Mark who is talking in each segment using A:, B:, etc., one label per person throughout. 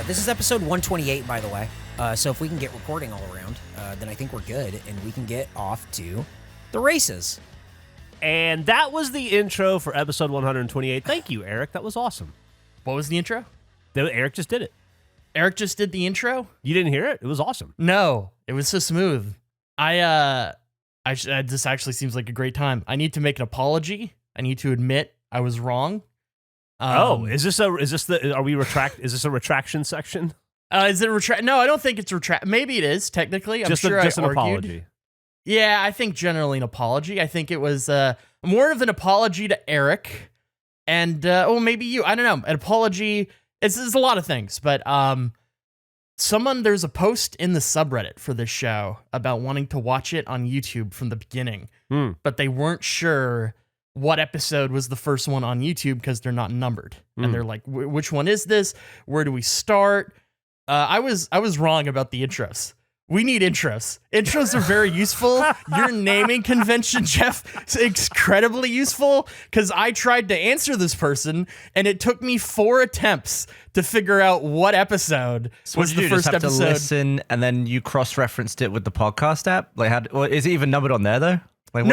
A: This is episode 128, by the way. So if we can get recording all around, then I think we're good, and we can get off to the races.
B: And that was the intro for episode 128. Thank you, Eric. That was awesome.
C: What was the intro?
B: Eric just did it.
C: Eric just did the intro?
B: You didn't hear it? It was awesome.
C: No, it was so smooth. This actually seems like a great time. I need to make an apology. I need to admit I was wrong.
B: Is this a retraction section?
C: Is it a retract? No, I don't think it's retract. Maybe it is technically.
B: Just an apology.
C: Yeah, I think generally an apology. I think it was more of an apology to Eric, and maybe you. I don't know. An apology. It's a lot of things, but there's a post in the subreddit for this show about wanting to watch it on YouTube from the beginning, but they weren't sure what episode was the first one on YouTube because they're not numbered, and they're like, which one is this? Where do we start? I was wrong about the intros. We need intros. Intros are very useful. Your naming convention, Jeff, is incredibly useful because I tried to answer this person and it took me 4 attempts to figure out what episode was the first episode.
D: To listen and then you cross-referenced it with the podcast app. Is it even numbered on there though?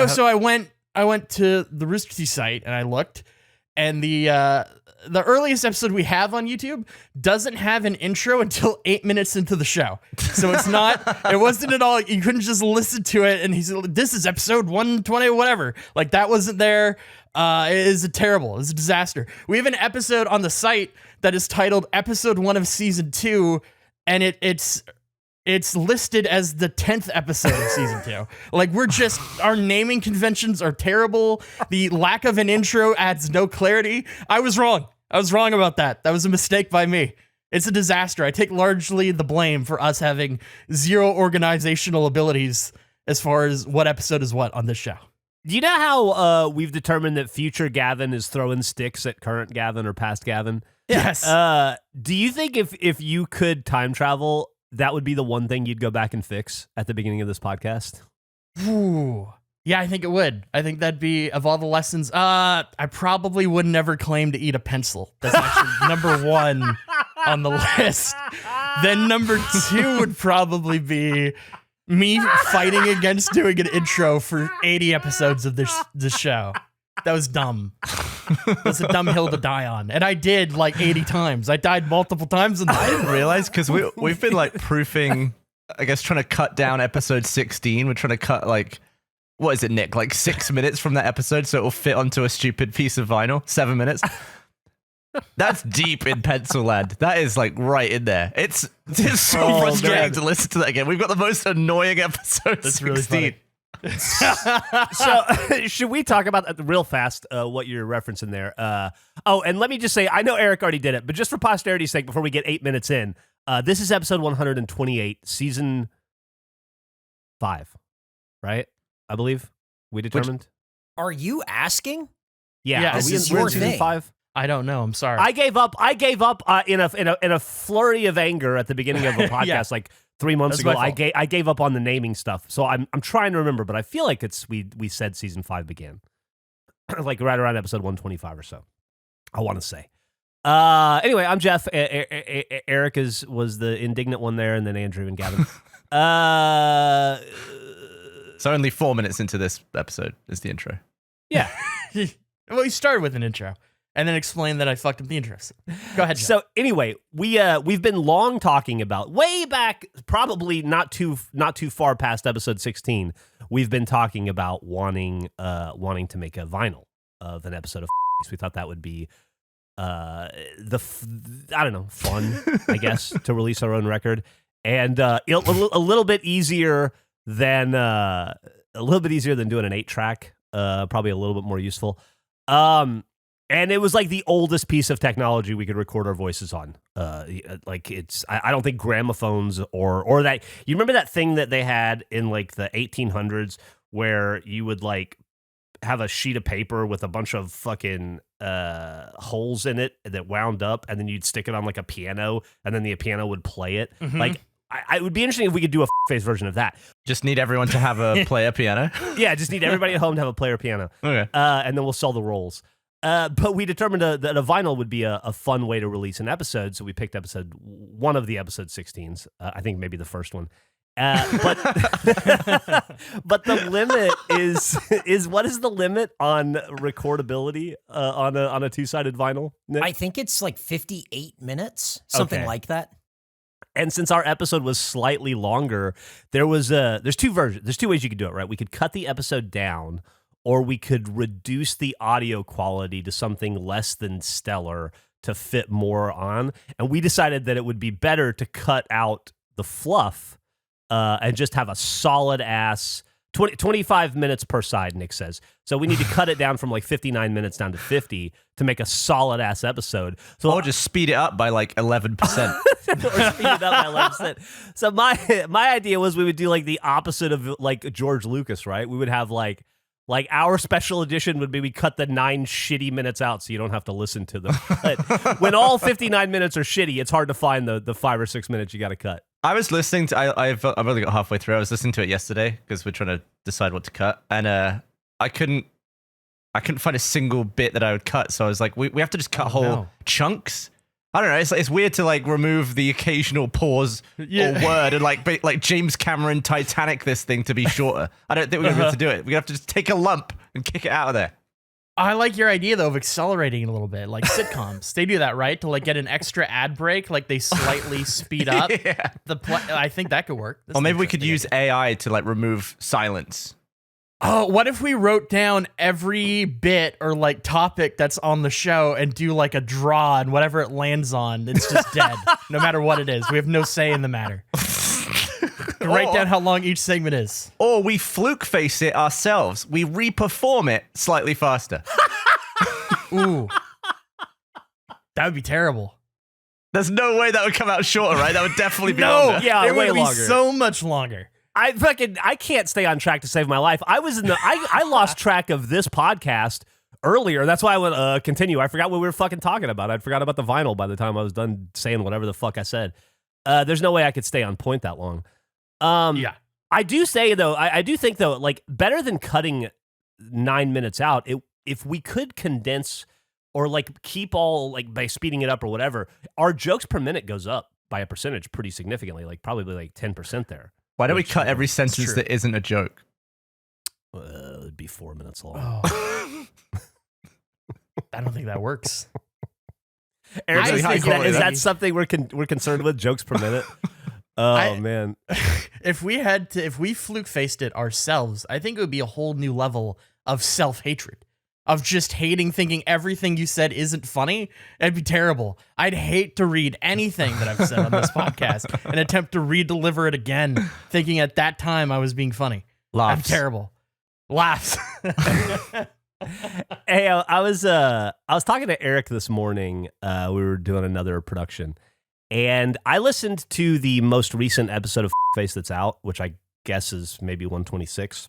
C: So I went to the Rooster Teeth site and I looked, and the earliest episode we have on YouTube doesn't have an intro until 8 minutes into the show. So it wasn't at all, you couldn't just listen to it and he's like, this is episode 120, whatever. Like, that wasn't there. It is a disaster. We have an episode on the site that is titled episode 1 of season 2, and it's listed as the 10th episode of season 2. Like, our naming conventions are terrible. The lack of an intro adds no clarity. I was wrong about that. That was a mistake by me. It's a disaster. I take largely the blame for us having zero organizational abilities as far as what episode is what on this show.
B: Do you know how we've determined that future Gavin is throwing sticks at current Gavin or past Gavin?
C: Yes.
B: Do you think if you could time travel, that would be the one thing you'd go back and fix at the beginning of this podcast?
C: Ooh. Yeah, I think it would. I think that'd be, of all the lessons, I probably would never claim to eat a pencil. That's actually number 1 on the list. Then number 2 would probably be me fighting against doing an intro for 80 episodes of this show. That was dumb. That's a dumb hill to die on. And I did like 80 times. I died multiple times. I
D: didn't realize, because we've been like proofing, I guess, trying to cut down episode 16. We're trying to cut what is it, Nick? 6 minutes from that episode so it'll fit onto a stupid piece of vinyl. 7 minutes. That's deep in pencil land. That is right in there. It's so frustrating to listen to that again. We've got the most annoying episode.
C: That's
D: 16.
C: really funny.
B: So should we talk about real fast what you're referencing there? And let me just say, I know Eric already did it, but just for posterity's sake, before we get 8 minutes in, this is episode 128, season 5, right? I believe we determined.
A: Are you asking?
B: Yeah,
A: this is
B: we're
A: your
B: in season
A: thing.
B: 5.
C: I don't know. I'm sorry.
B: I gave up in a flurry of anger at the beginning of a podcast 3 months ago. I gave up on the naming stuff. So I'm trying to remember, but I feel like we said season 5 began. Right around episode 125 or so, I want to say. Anyway, I'm Jeff. Eric was the indignant one there, and then Andrew and Gavin.
D: So only 4 minutes into this episode is the intro.
B: Yeah.
C: Well, you started with an intro and then explained that I fucked up the intros. Go ahead, Jeff.
B: So anyway, we've been long talking about, way back, probably not too far past episode 16. We've been talking about wanting to make a vinyl of an episode of. We thought that would be fun, I guess, to release our own record, and a little bit easier than doing an 8-track. Probably a little bit more useful. And it was like the oldest piece of technology we could record our voices on. I don't think gramophones or that, you remember that thing that they had in the 1800s where you would have a sheet of paper with a bunch of fucking holes in it that wound up, and then you'd stick it on a piano, and then the piano would play it. Mm-hmm. It would be interesting if we could do a face version of that.
D: Just need everyone to have a player piano.
B: Yeah, just need everybody at home to have a player piano.
D: Okay.
B: And then we'll sell the rolls. But we determined that a vinyl would be a fun way to release an episode, so we picked one of the episode 16s. I think maybe the first one. But but the limit is what is the limit on recordability on a two-sided vinyl, Nick?
A: I think it's like 58 minutes, something
B: Okay.
A: like that.
B: And since our episode was slightly longer, there's two versions. There's two ways you could do it, right? We could cut the episode down, or we could reduce the audio quality to something less than stellar to fit more on. And we decided that it would be better to cut out the fluff and just have a solid ass 25 minutes per side, Nick says. So we need to cut it down from like 59 minutes down to 50 to make a solid ass episode. So
D: Or just speed it up by like 11%.
B: or speed it up by 11%. So my idea was we would do like the opposite of like George Lucas, right? We would have like our special edition would be we cut the 9 shitty minutes out so you don't have to listen to them. But when all 59 minutes are shitty, it's hard to find the 5 or 6 minutes you got to cut.
D: I was listening to. I've only got halfway through. I was listening to it yesterday because we're trying to decide what to cut, and I couldn't find a single bit that I would cut. So I was like, we have to just cut whole chunks. I don't know. It's weird to like remove the occasional pause or word and like James Cameron Titanic this thing to be shorter. I don't think we're gonna be able to do it. We have to just take a lump and kick it out of there.
C: I like your idea though of accelerating a little bit, like sitcoms. They do that, right? To like get an extra ad break, like they slightly speed up
D: Yeah.
C: I think that could work. That's
D: Or
C: an
D: maybe we could
C: interesting
D: use
C: idea.
D: AI to like remove silence.
C: Oh, what if we wrote down every bit or like topic that's on the show and do like a draw, and whatever it lands on, it's just dead, no matter what it is. We have no say in the matter. Write down how long each segment is.
D: Or we fluke face it ourselves. We reperform it slightly faster.
C: Ooh. That would be terrible.
D: There's no way that would come out shorter, right? That would definitely be
C: No,
D: longer.
B: Yeah,
C: it
B: way
C: would be
B: longer.
C: so much longer.
B: I can't stay on track to save my life. I was I lost track of this podcast earlier. That's why I went continue. I forgot what we were fucking talking about. I forgot about the vinyl by the time I was done saying whatever the fuck I said. There's no way I could stay on point that long.
C: Yeah.
B: I do say though, I do think though, like better than cutting 9 minutes out, if we could condense or like keep all like by speeding it up or whatever, our jokes per minute goes up by a percentage pretty significantly, like probably like 10% there.
D: Why don't we cut every sentence
C: true.
D: that isn't a joke?
B: It'd be 4 minutes long.
C: Oh. I don't think that works.
B: Eric,
C: I
B: is
C: think
B: that
C: that-
B: something we're concerned with? Jokes per minute? Oh man,
C: If we fluke faced it ourselves, I think it would be a whole new level of self-hatred. Of just hating, thinking everything you said isn't funny. It'd be terrible. I'd hate to read anything that I've said on this podcast and attempt to re-deliver it again, thinking at that time I was being funny. I'm
D: Laughs.
C: terrible. Laughs.
B: hey, I was talking to Eric this morning. We were doing another production, and I listened to the most recent episode of Face that's out, which I guess is maybe 126.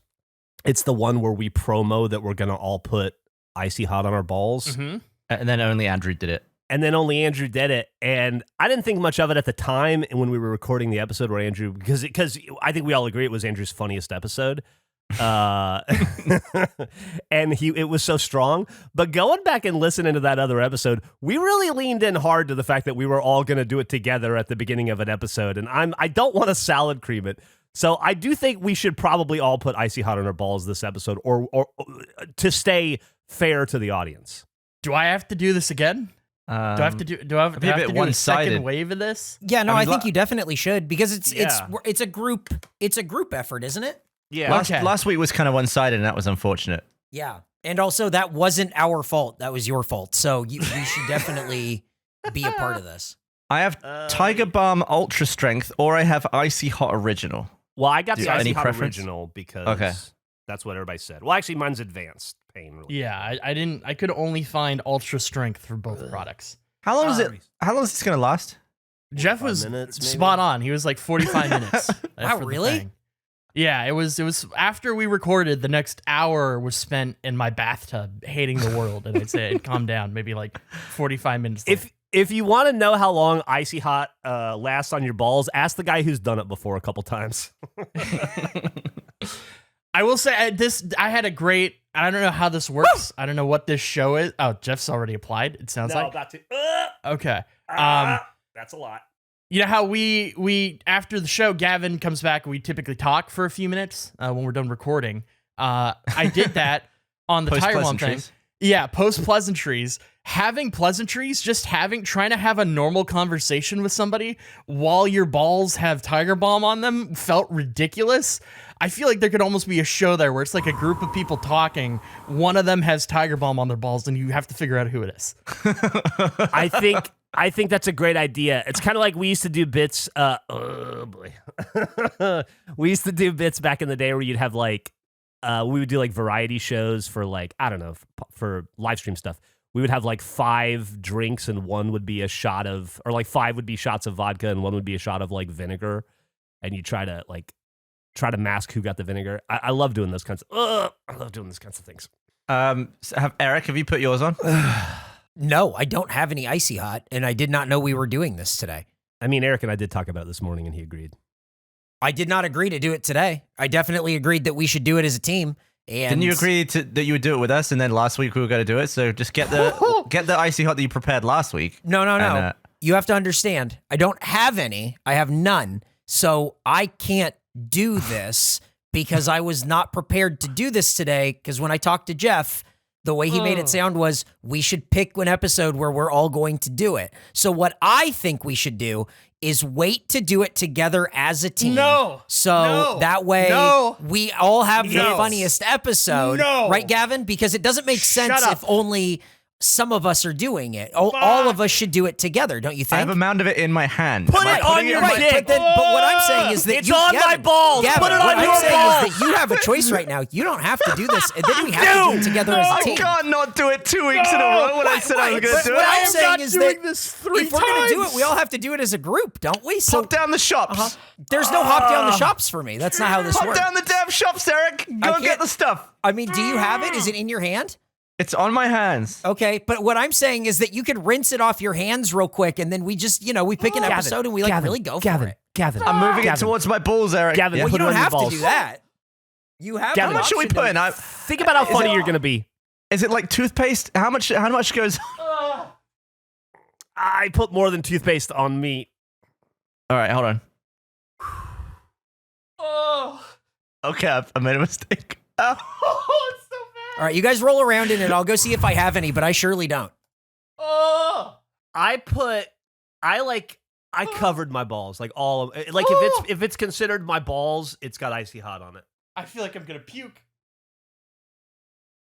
B: It's the one where we promo that we're gonna all put Icy Hot on Our Balls.
C: Mm-hmm.
D: And then only Andrew did it.
B: And then only Andrew did it. And I didn't think much of it at the time when we were recording the episode where Andrew, because I think we all agree it was Andrew's funniest episode. And it was so strong. But going back and listening to that other episode, we really leaned in hard to the fact that we were all going to do it together at the beginning of an episode. And I don't want to salad cream it. So I do think we should probably all put Icy Hot on Our Balls this episode or to stay fair to the audience.
C: Do I have to do this again? Do I have to do? Do I have
D: be a
C: to
D: bit
C: do a
D: one-sided.
C: second wave of this?
A: Yeah, no,
D: I
A: I,
D: mean,
A: think you definitely should because it's
B: Yeah.
A: a group effort, isn't it?
B: Yeah.
D: Last week was kind of one-sided, and that was unfortunate.
A: Yeah, and also that wasn't our fault; that was your fault. So we should definitely be a part of this.
D: I have Tiger Balm Ultra Strength, or I have Icy Hot Original.
B: Well, I got
D: Do
B: the
D: you have
B: Icy
D: any
B: Hot
D: preference?
B: Original because
D: Okay.
B: that's what everybody said. Well, actually, mine's advanced pain. Really.
C: Yeah, I didn't. I could only find ultra strength for both products.
D: How long is it? How long is this going to last?
C: Jeff
B: 45
C: was
B: minutes, maybe?
C: spot on. He was like 45 minutes.
A: Wow,
C: for the
A: really?
C: thing. Yeah, it was after we recorded, the next hour was spent in my bathtub hating the world, and I'd say it calmed down maybe like 45 minutes later.
B: If you want to know how long Icy Hot lasts on your balls, ask the guy who's done it before a couple times.
C: I will say I had a great I don't know how this works. I don't know what this show is. Oh, Jeff's already applied. It sounds like.
B: about to.
C: Okay.
B: That's a lot.
C: You know how we after the show, Gavin comes back. We typically talk for a few minutes when we're done recording. I did that on the tire bomb thing. Yeah, post pleasantries. Having pleasantries, trying to have a normal conversation with somebody while your balls have Tiger Balm on them felt ridiculous. I feel like there could almost be a show there where it's like a group of people talking. One of them has Tiger Balm on their balls, and you have to figure out who it is.
B: I think that's a great idea. It's kind of like we used to do bits. Oh boy, we used to do bits back in the day where you'd have like, we would do like variety shows for like, I don't know, for live stream stuff. We would have like 5 drinks and one would be a shot of, or like 5 would be shots of vodka and one would be a shot of like vinegar, and you try to mask who got the vinegar. I love doing those kinds of. I love doing those kinds of things.
D: Eric, have you put yours on?
A: No, I don't have any Icy Hot, and I did not know we were doing this today.
B: I mean, Eric and I did talk about it this morning, and he agreed.
A: I did not agree to do it today. I definitely agreed that we should do it as a team. And
D: Didn't you agree that you would do it with us, and then last week we were going to do it? So just get the Icy Hot that you prepared last week.
A: No. You have to understand. I don't have any. I have none. So I can't do this because I was not prepared to do this today. Because when I talked to Jeff, the way he made it sound was we should pick an episode where we're all going to do it. So what I think we should do is wait to do it together as a team. That way we all have the funniest episode. Right, Gavin? Because it doesn't make sense if only some of us are doing it. All of us should do it together, don't you think?
D: I have a mound of it in my hand.
B: Put it on your dick.
A: But what I'm saying is that
B: it's on my balls.
A: Gavin,
B: put it on
A: what
B: your
A: I'm saying
B: balls.
A: is that you have a choice right now. You don't have to do this. And then we have to do it together as a team.
D: I can't not do it 2 weeks in a row when I said I was going to do it.
A: What I'm saying is that
C: this
A: if we're going to do it, we all have to do it as a group, don't we? So
D: Pop down the shops.
A: there's no hop down the shops for me. That's not how this
D: Pop
A: works.
D: down the damn shops, Eric. Go and get the stuff.
A: I mean, do you have it? Is it in your hand?
D: It's on my hands.
A: Okay, but what I'm saying is that you could rinse it off your hands real quick, and then we just, we pick an episode and we really go for it.
B: Gavin,
D: I'm moving it towards my balls, Eric.
B: Gavin,
A: Well,
B: put
A: you
B: it
A: don't
B: on your
A: have to
B: balls.
A: do that. You have.
B: Gavin,
D: How much should we put in?
B: Think about how funny you're going to be.
D: Is it like toothpaste? How much goes?
B: I put more than toothpaste on meat.
D: All right, hold on. Okay, I made a mistake.
C: It's so bad.
A: All right, you guys roll around in it. I'll go see if I have any, but I surely don't.
B: I covered my balls, like all of like if it's considered my balls, it's got Icy Hot on it.
C: I feel like I'm gonna puke.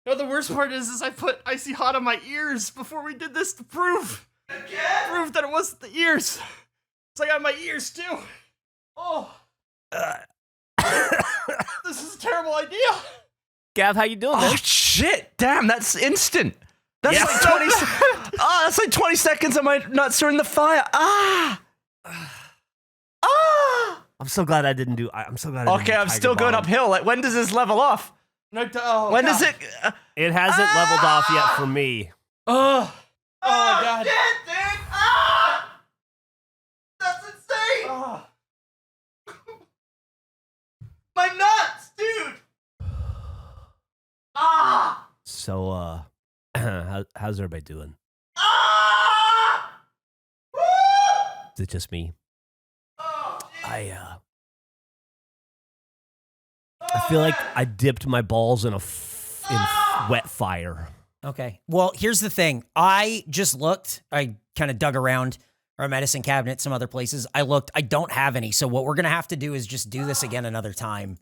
C: No, the worst part is I put Icy Hot on my ears before we did this to prove that it wasn't the ears. It's like on my ears too. This is a terrible idea.
B: Gav, how you doing, man?
D: Oh shit! Damn, that's instant. That's like 20. That's like 20 seconds of my nuts are in the fire.
B: I'm so glad I didn't do. I'm so glad.
D: Okay, I'm still going uphill. Like, when does this level off?
C: No,
D: when does it?
B: It hasn't leveled off yet for me.
C: Oh my god!
D: Shit, dude! That's insane! My nuts, dude!
B: So, how's everybody doing? Is it just me? I feel like I dipped my balls in wet fire.
A: Okay. Well, here's the thing. I just looked. I kind of dug around our medicine cabinet, some other places. I looked. I don't have any. So what we're going to have to do is just do this again another time.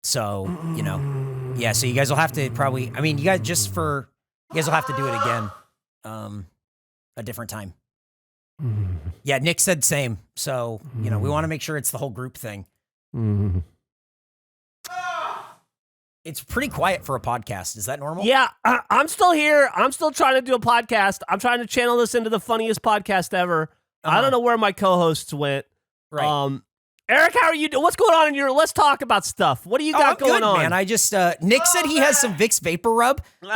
A: So, yeah, so you guys will have to probably, you guys will have to do it again a different time. Yeah, Nick said same. So, we want to make sure it's the whole group thing. It's pretty quiet for a podcast. Is that normal?
B: Yeah, I'm still here. I'm still trying to do a podcast. I'm trying to channel this into the funniest podcast ever. I don't know where my co-hosts went.
A: Right.
B: Eric, how are you doing? What's going on in your... Let's talk about stuff. What do you got going on?
A: Man. I just... Nick said he has some Vicks Vapor Rub, but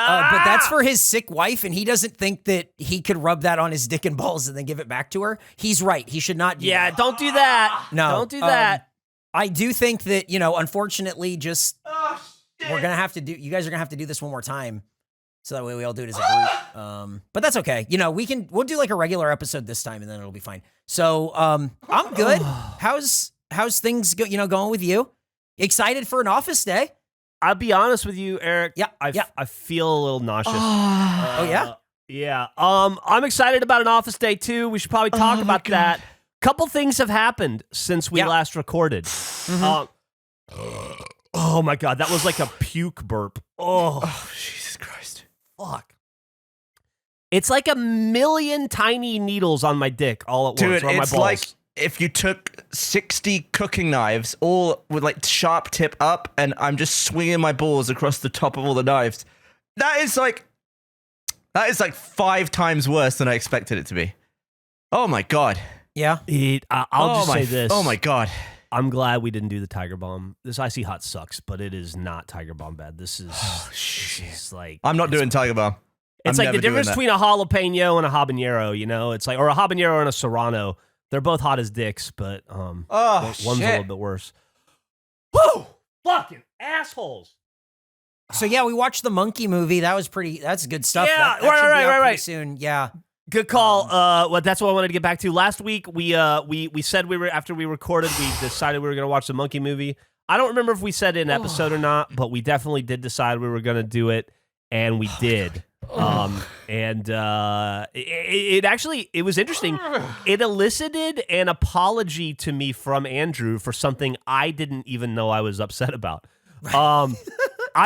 A: that's for his sick wife, and he doesn't think that he could rub that on his dick and balls and then give it back to her. He's right. He should not do that.
B: Yeah, don't do that.
A: No.
B: Don't do that.
A: I do think that, unfortunately, just... we're gonna have to do. You guys are gonna have to do this one more time, so that way we all do it as a group. But that's okay. We'll do like a regular episode this time, and then it'll be fine. So I'm good. How's things going with you? Excited for an office day?
B: I'll be honest with you, Eric.
A: Yeah.
B: I feel a little nauseous.
A: Oh yeah.
B: Yeah. I'm excited about an office day too. We should probably talk about that. Couple things have happened since we last recorded.
A: Mm-hmm.
B: Oh my God, that was like a puke burp. Oh,
D: Jesus Christ.
B: fuck. It's like 1,000,000 tiny needles on my dick all at once.
D: Dude,
B: or on my
D: it's
B: balls.
D: like if you took 60 cooking knives, all with like sharp tip up, and I'm just swinging my balls across the top of all the knives. That is like 5 times worse than I expected it to be. Oh my God.
A: Yeah.
B: I'll just say this.
D: Oh my God.
B: I'm glad we didn't do the Tiger Bomb. This Icy Hot sucks, but it is not Tiger Bomb bad. This is like...
D: I'm not doing Tiger Bomb.
B: It's like the difference between a jalapeno and a habanero, It's like, or a habanero and a serrano. They're both hot as dicks, but one's a little bit worse. Woo! Fucking assholes.
A: So yeah, we watched the Monkey movie. That's good stuff.
B: Yeah,
A: that should be out pretty
B: right.
A: soon. Yeah.
B: Good call. Well, that's what I wanted to get back to. Last week, we said after we recorded, we decided we were going to watch the Monkey movie. I don't remember if we said it in an episode or not, but we definitely did decide we were going to do it, and we did. It was interesting. It elicited an apology to me from Andrew for something I didn't even know I was upset about. I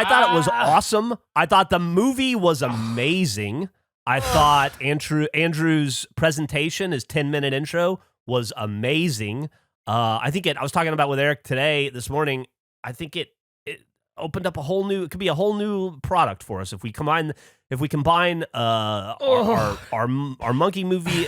B: thought it was awesome. I thought the movie was amazing. I thought Andrew's presentation, his 10-minute intro, was amazing. I was talking about with Eric this morning. I think it opened up it could be a whole new product for us if we combine our monkey movie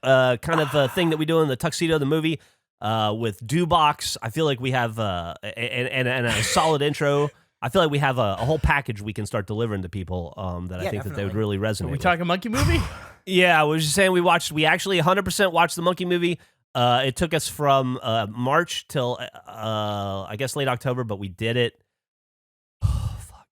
B: kind of thing that we do in the Tuxedo the movie with Dewbox. I feel like we have and a solid intro. I feel like we have a whole package we can start delivering to people that I think that they would really resonate.
C: Are we talking monkey movie?
B: Yeah, I was just saying we actually 100% watched the monkey movie. It took us from March till I guess late October, but we did it. Oh, fuck.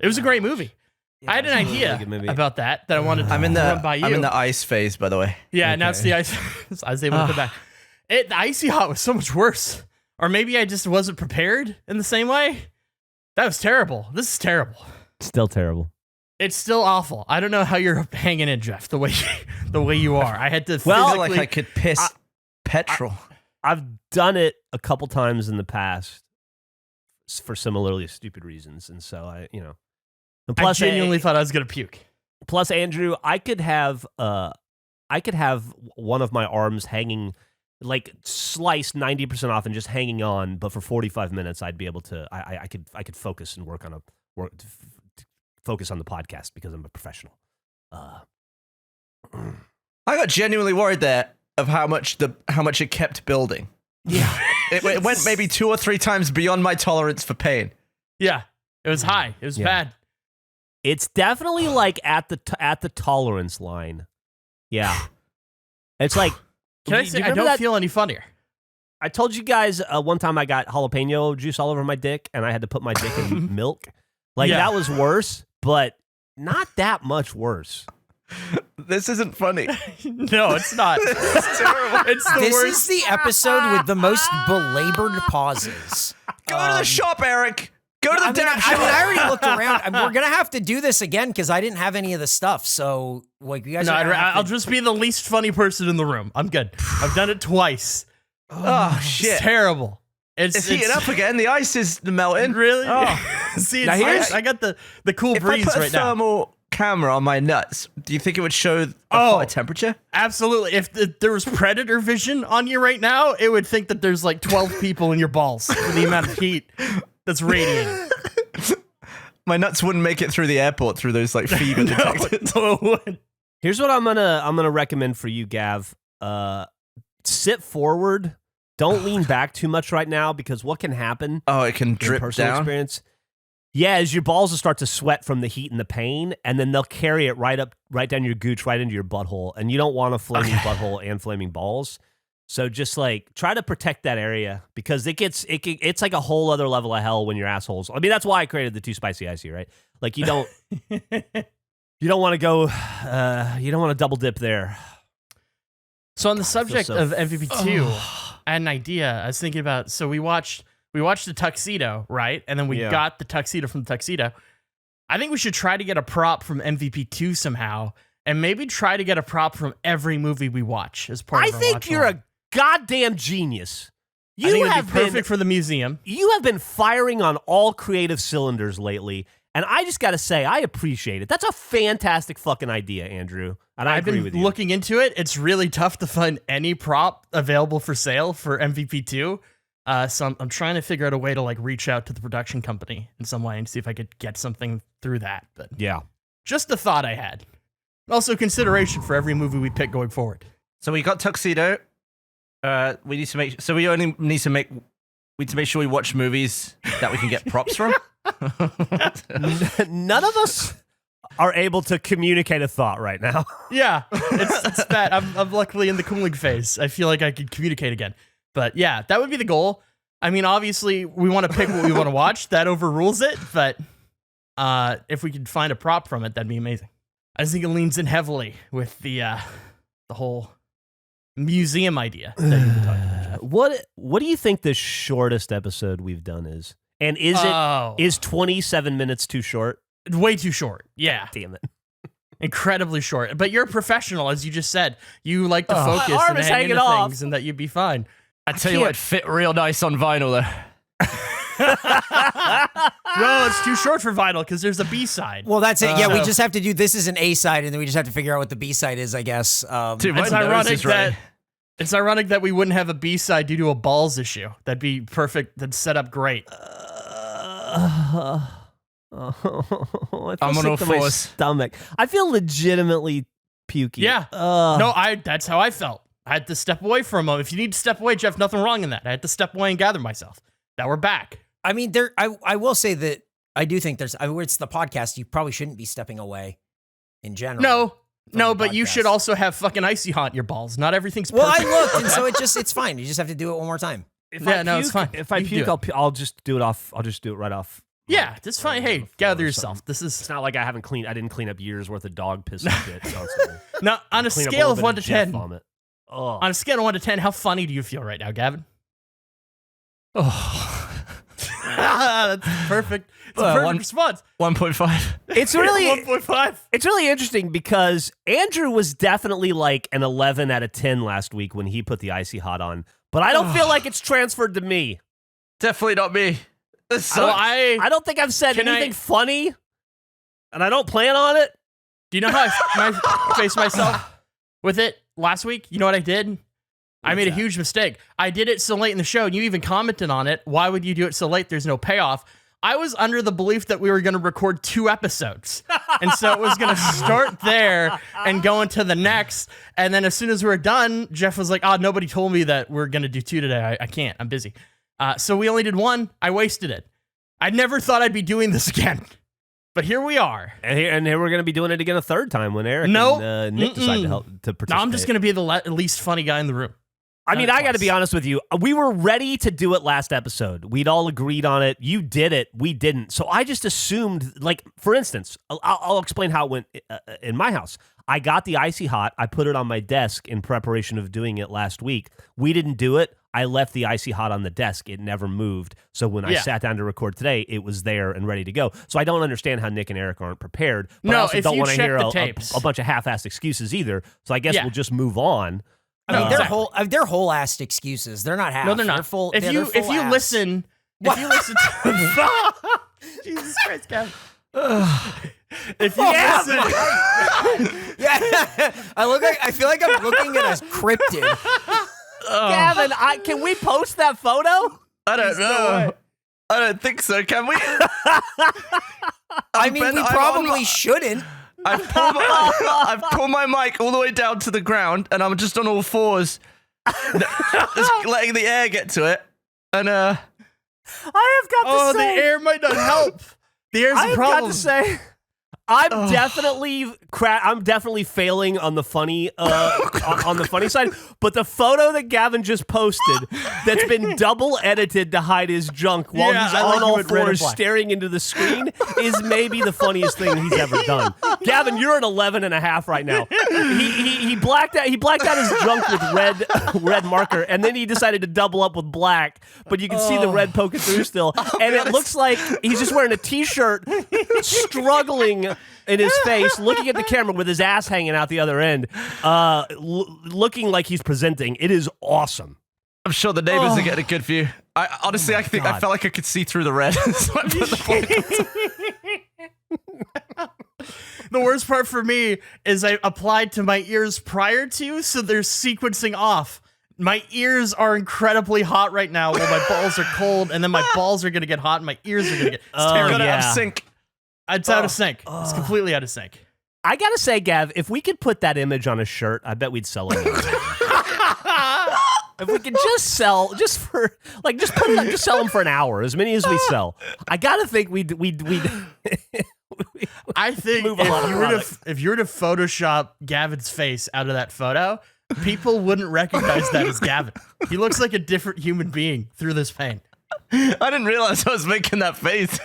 C: It was a great movie.
B: Yeah,
C: I had an idea about that I wanted to run by you.
D: I'm in the ice phase, by the way.
C: Yeah,
B: Okay.
C: now it's the ice. I was able to come back. The Icy Hot was so much worse. Or maybe I just wasn't prepared in the same way. That was terrible. This is terrible.
B: Still terrible.
C: It's still awful. I don't know how you're hanging in, Jeff, the way you are. I had to
D: I feel
C: physically...
D: like I could piss petrol.
B: I've done it a couple times in the past for similarly stupid reasons, and so I
C: genuinely thought I was gonna puke.
B: Plus, Andrew, I could have one of my arms hanging, like sliced 90% off and just hanging on, but for 45 minutes I'd be able to. I could focus and focus on the podcast because I'm a professional.
D: I got genuinely worried there of how much it kept building.
C: Yeah,
D: it went maybe 2 or 3 times beyond my tolerance for pain.
C: yeah, it was high. It was bad.
B: It's definitely like at the tolerance line. Yeah, it's like.
C: Can I say I don't feel any funnier?
B: I told you guys one time I got jalapeno juice all over my dick, and I had to put my dick in milk. Like that was worse, but not that much worse.
D: This isn't funny.
C: No, it's not. It's terrible. It's the
A: This
C: worst.
A: is the episode with the most belabored pauses.
D: Go to the shop, Eric. Go to the damn shop.
A: I already looked around. We're gonna have to do this again because I didn't have any of the stuff. So, like, you guys.
C: No,
A: are gonna have
C: I'll
A: to-
C: just be the least funny person in the room. I'm good. I've done it twice.
D: Oh
C: It's
D: shit!
C: terrible.
D: It's heating up again. The ice is melting.
C: Really?
D: Oh.
C: See,
B: Now here's-
C: I got the cool
D: If I
C: breeze
D: put a
C: right now.
D: thermal camera on my nuts, do you think it would show the
C: Oh.
D: hot temperature?
C: Absolutely. If there was predator vision on you right now, it would think that there's like 12 people in your balls for the amount of heat that's radiating.
D: My nuts wouldn't make it through the airport through those like fever detectors.
C: No.
B: Here's what I'm gonna recommend for you, Gav. Sit forward. Don't lean back too much right now because what can happen?
D: Oh, it can
B: in
D: drip
B: personal
D: down.
B: experience. Yeah, as your balls will start to sweat from the heat and the pain, and then they'll carry it right down your gooch, right into your butthole, and you don't want a flaming butthole and flaming balls. So just like try to protect that area because it's like a whole other level of hell when you're assholes. I mean, that's why I created the too spicy icy, right? Like you don't want to go, you don't want to double dip there.
C: So on the subject of MVP2, I had an idea. I was thinking about, so we watched the Tuxedo, right? And then we got the Tuxedo from the Tuxedo. I think we should try to get a prop from MVP2 somehow, and maybe try to get a prop from every movie we watch as part of our
B: I think
C: watch
B: you're
C: along.
B: a goddamn genius.
C: I think it'd be perfect for the museum.
B: You have been firing on all creative cylinders lately, and I just got to say, I appreciate it. That's a fantastic fucking idea, Andrew. And I agree with you.
C: I've been looking into it. It's really tough to find any prop available for sale for MVP2. So I'm trying to figure out a way to like reach out to the production company in some way and see if I could get something through that. But
B: yeah,
C: just a thought I had. Also consideration for every movie we pick going forward.
D: So we got Tuxedo. We need to make. So we only need to make. We need to make sure we watch movies that we can get props from.
B: None of us are able to communicate a thought right now.
C: Yeah, it's bad. I'm luckily in the cooling phase. I feel like I could communicate again. But yeah, that would be the goal. I mean, obviously, we want to pick what we want to watch. That overrules it. But if we could find a prop from it, that'd be amazing. I just think it leans in heavily with the whole museum idea that you've been talking about.
B: What do you think the shortest episode we've done is? And is 27 minutes too short?
C: Way too short. Yeah.
B: Damn it.
C: Incredibly short. But you're a professional, as you just said. You like to focus
B: my arm
C: and
B: is
C: hang
B: hanging
C: into
B: off.
C: things, and that you'd be fine.
D: I tell you what, it'd fit real nice on vinyl though.
C: No, it's too short for vinyl because there's a B side.
A: Well, that's it. Yeah, we just have to do this is an A side, and then we just have to figure out what the B side is, I guess.
D: Dude,
C: It's ironic that we wouldn't have a B side due to a balls issue. That'd be perfect. That'd set up great.
B: I feel
D: I'm on
B: sick
D: all
B: to my
D: fours.
B: stomach. I feel legitimately pukey.
C: Yeah. That's how I felt. I had to step away for a moment. If you need to step away, Jeff, nothing wrong in that. I had to step away and gather myself. Now we're back.
A: I mean, I will say that I do think it's the podcast. You probably shouldn't be stepping away in general.
C: No, but you should also have fucking Icy Hot in your balls. Not everything's
A: Well,
C: perfect.
A: I looked, and so it's fine. You just have to do it one more time.
C: It's fine.
B: If I
C: You can
B: puke,
C: do
B: I'll just do it off. I'll just do it right off.
C: Yeah, that's fine. Hey, gather yourself.
B: It's
C: This is
B: not like I didn't clean up years worth of dog piss and shit. Constantly.
C: now on a
B: Clean up
C: scale
B: little
C: of
B: bit
C: 1 to
B: Jeff
C: 10.
B: vomit. Oh.
C: On a scale of 1 to 10, how funny do you feel right now, Gavin?
D: Oh.
C: That's perfect. It's a perfect response.
D: 1.5.
B: It's really
C: 1.5.
B: It's really interesting because Andrew was definitely like an 11 out of 10 last week when he put the Icy Hot on, but I don't feel like it's transferred to me.
D: Definitely not me. This sucks.
C: Well,
B: I don't think I've said
C: Can
B: anything funny, and I don't plan on it.
C: Do you know how I faced myself with it last week? You know what I did? I made a huge mistake. I did it so late in the show, and you even commented on it. Why would you do it so late? There's no payoff. I was under the belief that we were going to record 2 episodes. And so it was going to start there and go into the next. And then as soon as we were done, Jeff was like, nobody told me that we're going to do 2 today. I can't. I'm busy. So we only did 1. I wasted it. I never thought I'd be doing this again. But here we are.
B: And here we're going to be doing it again a third time when Eric and Nick decide to participate.
C: No, I'm just going to be the least funny guy in the room.
B: I mean, I got to be honest with you. We were ready to do it last episode. We'd all agreed on it. You did it. We didn't. So I just assumed, like, for instance, I'll explain how it went in my house. I got the Icy Hot. I put it on my desk in preparation of doing it last week. We didn't do it. I left the Icy Hot on the desk. It never moved. So when I sat down to record today, it was there and ready to go. So I don't understand how Nick and Eric aren't prepared. But I also don't want to hear a bunch of half-assed excuses either. So I guess we'll just move on.
A: I mean, they're whole-assed excuses. They're not half.
C: No, they're not.
A: They're full.
C: If you listen to Jesus Christ, Kevin. If you listen,
A: I feel like I'm looking at a cryptid.
B: Gavin, can we post that photo?
D: I don't know. I don't think so. Can we?
A: I mean, we probably shouldn't.
D: I've pulled my mic all the way down to the ground, and I'm just on all fours, just letting the air get to it. And
B: I have got to say,
C: the air might not help. The air's the problem.
B: Got to say, I'm definitely failing on the funny on the funny side, but the photo that Gavin just posted that's been double edited to hide his junk while he's on all fours staring into the screen is maybe the funniest thing he's ever done. Gavin, you're at 11.5 right now. He blacked out his junk with red marker, and then he decided to double up with black, but you can see the red poking through still, and it looks like he's just wearing a t-shirt, struggling in his face, looking at the camera with his ass hanging out the other end, looking like he's presenting. It is awesome.
D: I'm sure the neighbors are getting a good view. I felt like I could see through the red. So I put
C: The worst part for me is I applied to my ears prior to, so they're sequencing off. My ears are incredibly hot right now while my balls are cold, and then my balls are going to get hot and my ears are going to get...
D: It's terrible. Out of sync.
C: It's out of sync. It's completely out of sync.
B: I gotta say, Gav, if we could put that image on a shirt, I bet we'd sell it. If we could just sell, just put it up, just sell them for an hour, as many as we sell. I gotta think we'd
C: I think if you were to Photoshop Gavin's face out of that photo, people wouldn't recognize that as Gavin. He looks like a different human being through this paint.
D: I didn't realize I was making that face.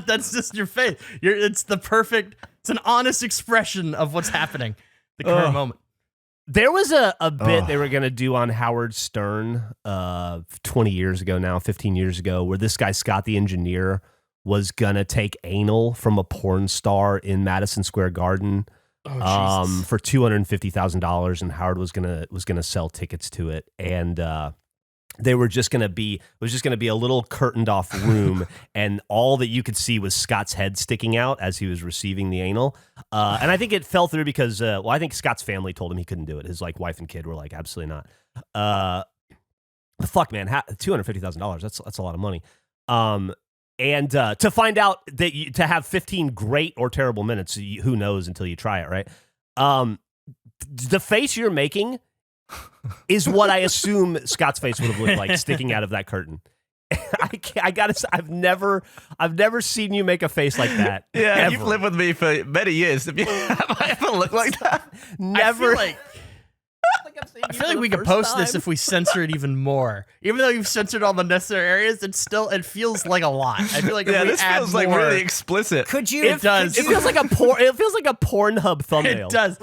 C: That's just your face. It's an honest expression of what's happening the current moment.
B: There was a bit they were going to do on Howard Stern 20 years ago now, 15 years ago, where this guy, Scott the engineer, was going to take anal from a porn star in Madison Square Garden for $250,000, and Howard was gonna sell tickets to it. And it was just going to be a little curtained off room, and all that you could see was Scott's head sticking out as he was receiving the anal. And I think it fell through because, I think Scott's family told him he couldn't do it. His wife and kid were like, absolutely not. Fuck, man, $250,000. That's a lot of money. And to find out that to have 15 great or terrible minutes, who knows until you try it, right? The face you're making is what I assume Scott's face would have looked like sticking out of that curtain. I gotta say, I've never seen you make a face like that.
D: Yeah,
B: ever.
D: You've lived with me for many years. Have I ever looked like that?
B: Never.
C: I feel like we could post this if we censor it even more. Even though you've censored all the necessary areas, it feels like a lot. I feel like if we
D: this
C: add
D: feels
C: more,
D: like really explicit.
A: Could you?
C: It does.
B: It feels like a Pornhub thumbnail.
C: It does.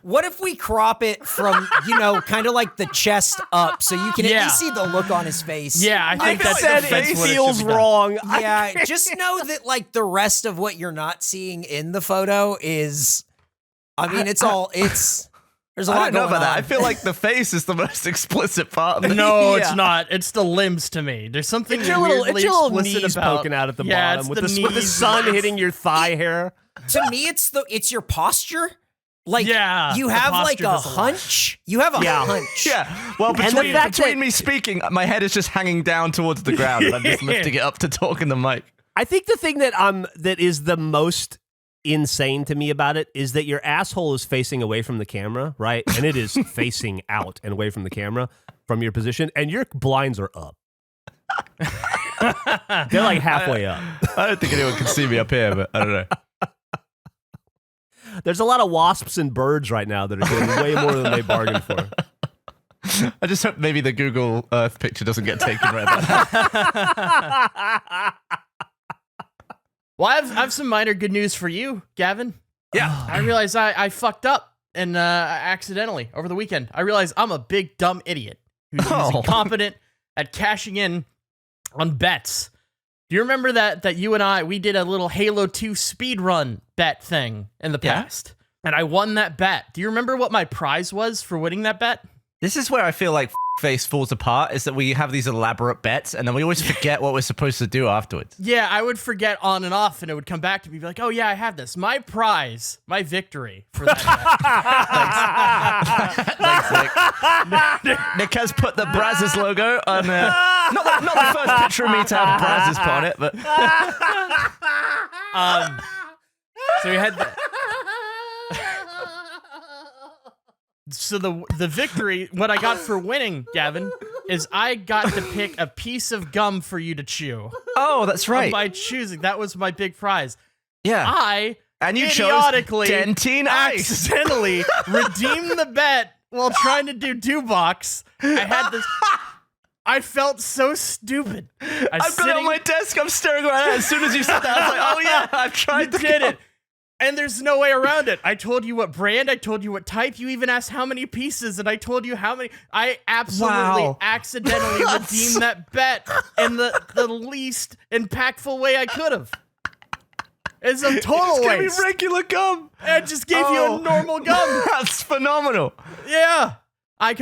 A: What if we crop it from, kind of like the chest up, so you can at least see the look on his face?
C: Yeah, I think
B: that's what it feels wrong.
A: Yeah, just know that like the rest of what you're not seeing in the photo is, there's a lot
D: I don't know
A: going
D: about that.
A: on.
D: I feel like the face is the most explicit part.
C: No, it's not. It's the limbs to me. There's something
B: It's your little
C: explicit
B: knees
C: about
B: poking out at the
C: Yeah,
B: bottom
C: it's
B: with
C: the
B: the
C: knees.
B: sun hitting your thigh hair.
A: To me, it's your posture. Like,
C: Yeah,
A: you
C: the
A: have like
C: posture
A: a
C: does a lot.
A: hunch. You have a hunch.
D: Yeah. Well,
B: And the fact
D: between
B: that-
D: me speaking, my head is just hanging down towards the ground, and I'm just lifting it up to talk in the mic.
B: I think the thing that is the most insane to me about it is that your asshole is facing away from the camera, right? And it is facing out and away from the camera from your position, and your blinds are up. They're like halfway up.
D: I don't think anyone can see me up here, but I don't know.
B: There's a lot of wasps and birds right now that are getting way more than they bargained for.
D: I just hope maybe the Google Earth picture doesn't get taken right back.
C: Well, I have some minor good news for you, Gavin.
D: Yeah.
C: I realized I fucked up and accidentally over the weekend. I realized I'm a big dumb idiot who's incompetent at cashing in on bets. Do you remember that you and we did a little Halo 2 speed run bet thing in the past? And I won that bet. Do you remember what my prize was for winning that bet?
D: This is where I feel like Face falls apart, is that we have these elaborate bets, and then we always forget what we're supposed to do afterwards.
C: Yeah, I would forget on and off, and it would come back to me, be like, oh yeah, I have this. My prize, my victory for that bet.
D: Thanks, Nick. Nick has put the Brazzers logo on not the first picture of me to have Brazzers put on it, but
C: so we had So the victory, what I got for winning, Gavin, is I got to pick a piece of gum for you to chew.
D: oh, that's right.
C: By choosing, that was my big prize.
D: Yeah.
C: I
D: And you
C: idiotically,
D: chose Dentine Ice.
C: accidentally redeemed the bet while trying to do Dubox. I felt so stupid.
D: I've got it on my desk. I'm staring right at it. As soon as you said that, I was like, oh yeah, I've tried to
C: did it. And there's no way around it. I told you what brand, I told you what type, you even asked how many pieces, and I told you how many. I absolutely accidentally redeemed that bet in the least impactful way I could have. It's a total waste.
D: It's gonna be regular gum.
C: I just gave you a normal gum.
D: That's phenomenal.
C: Yeah. I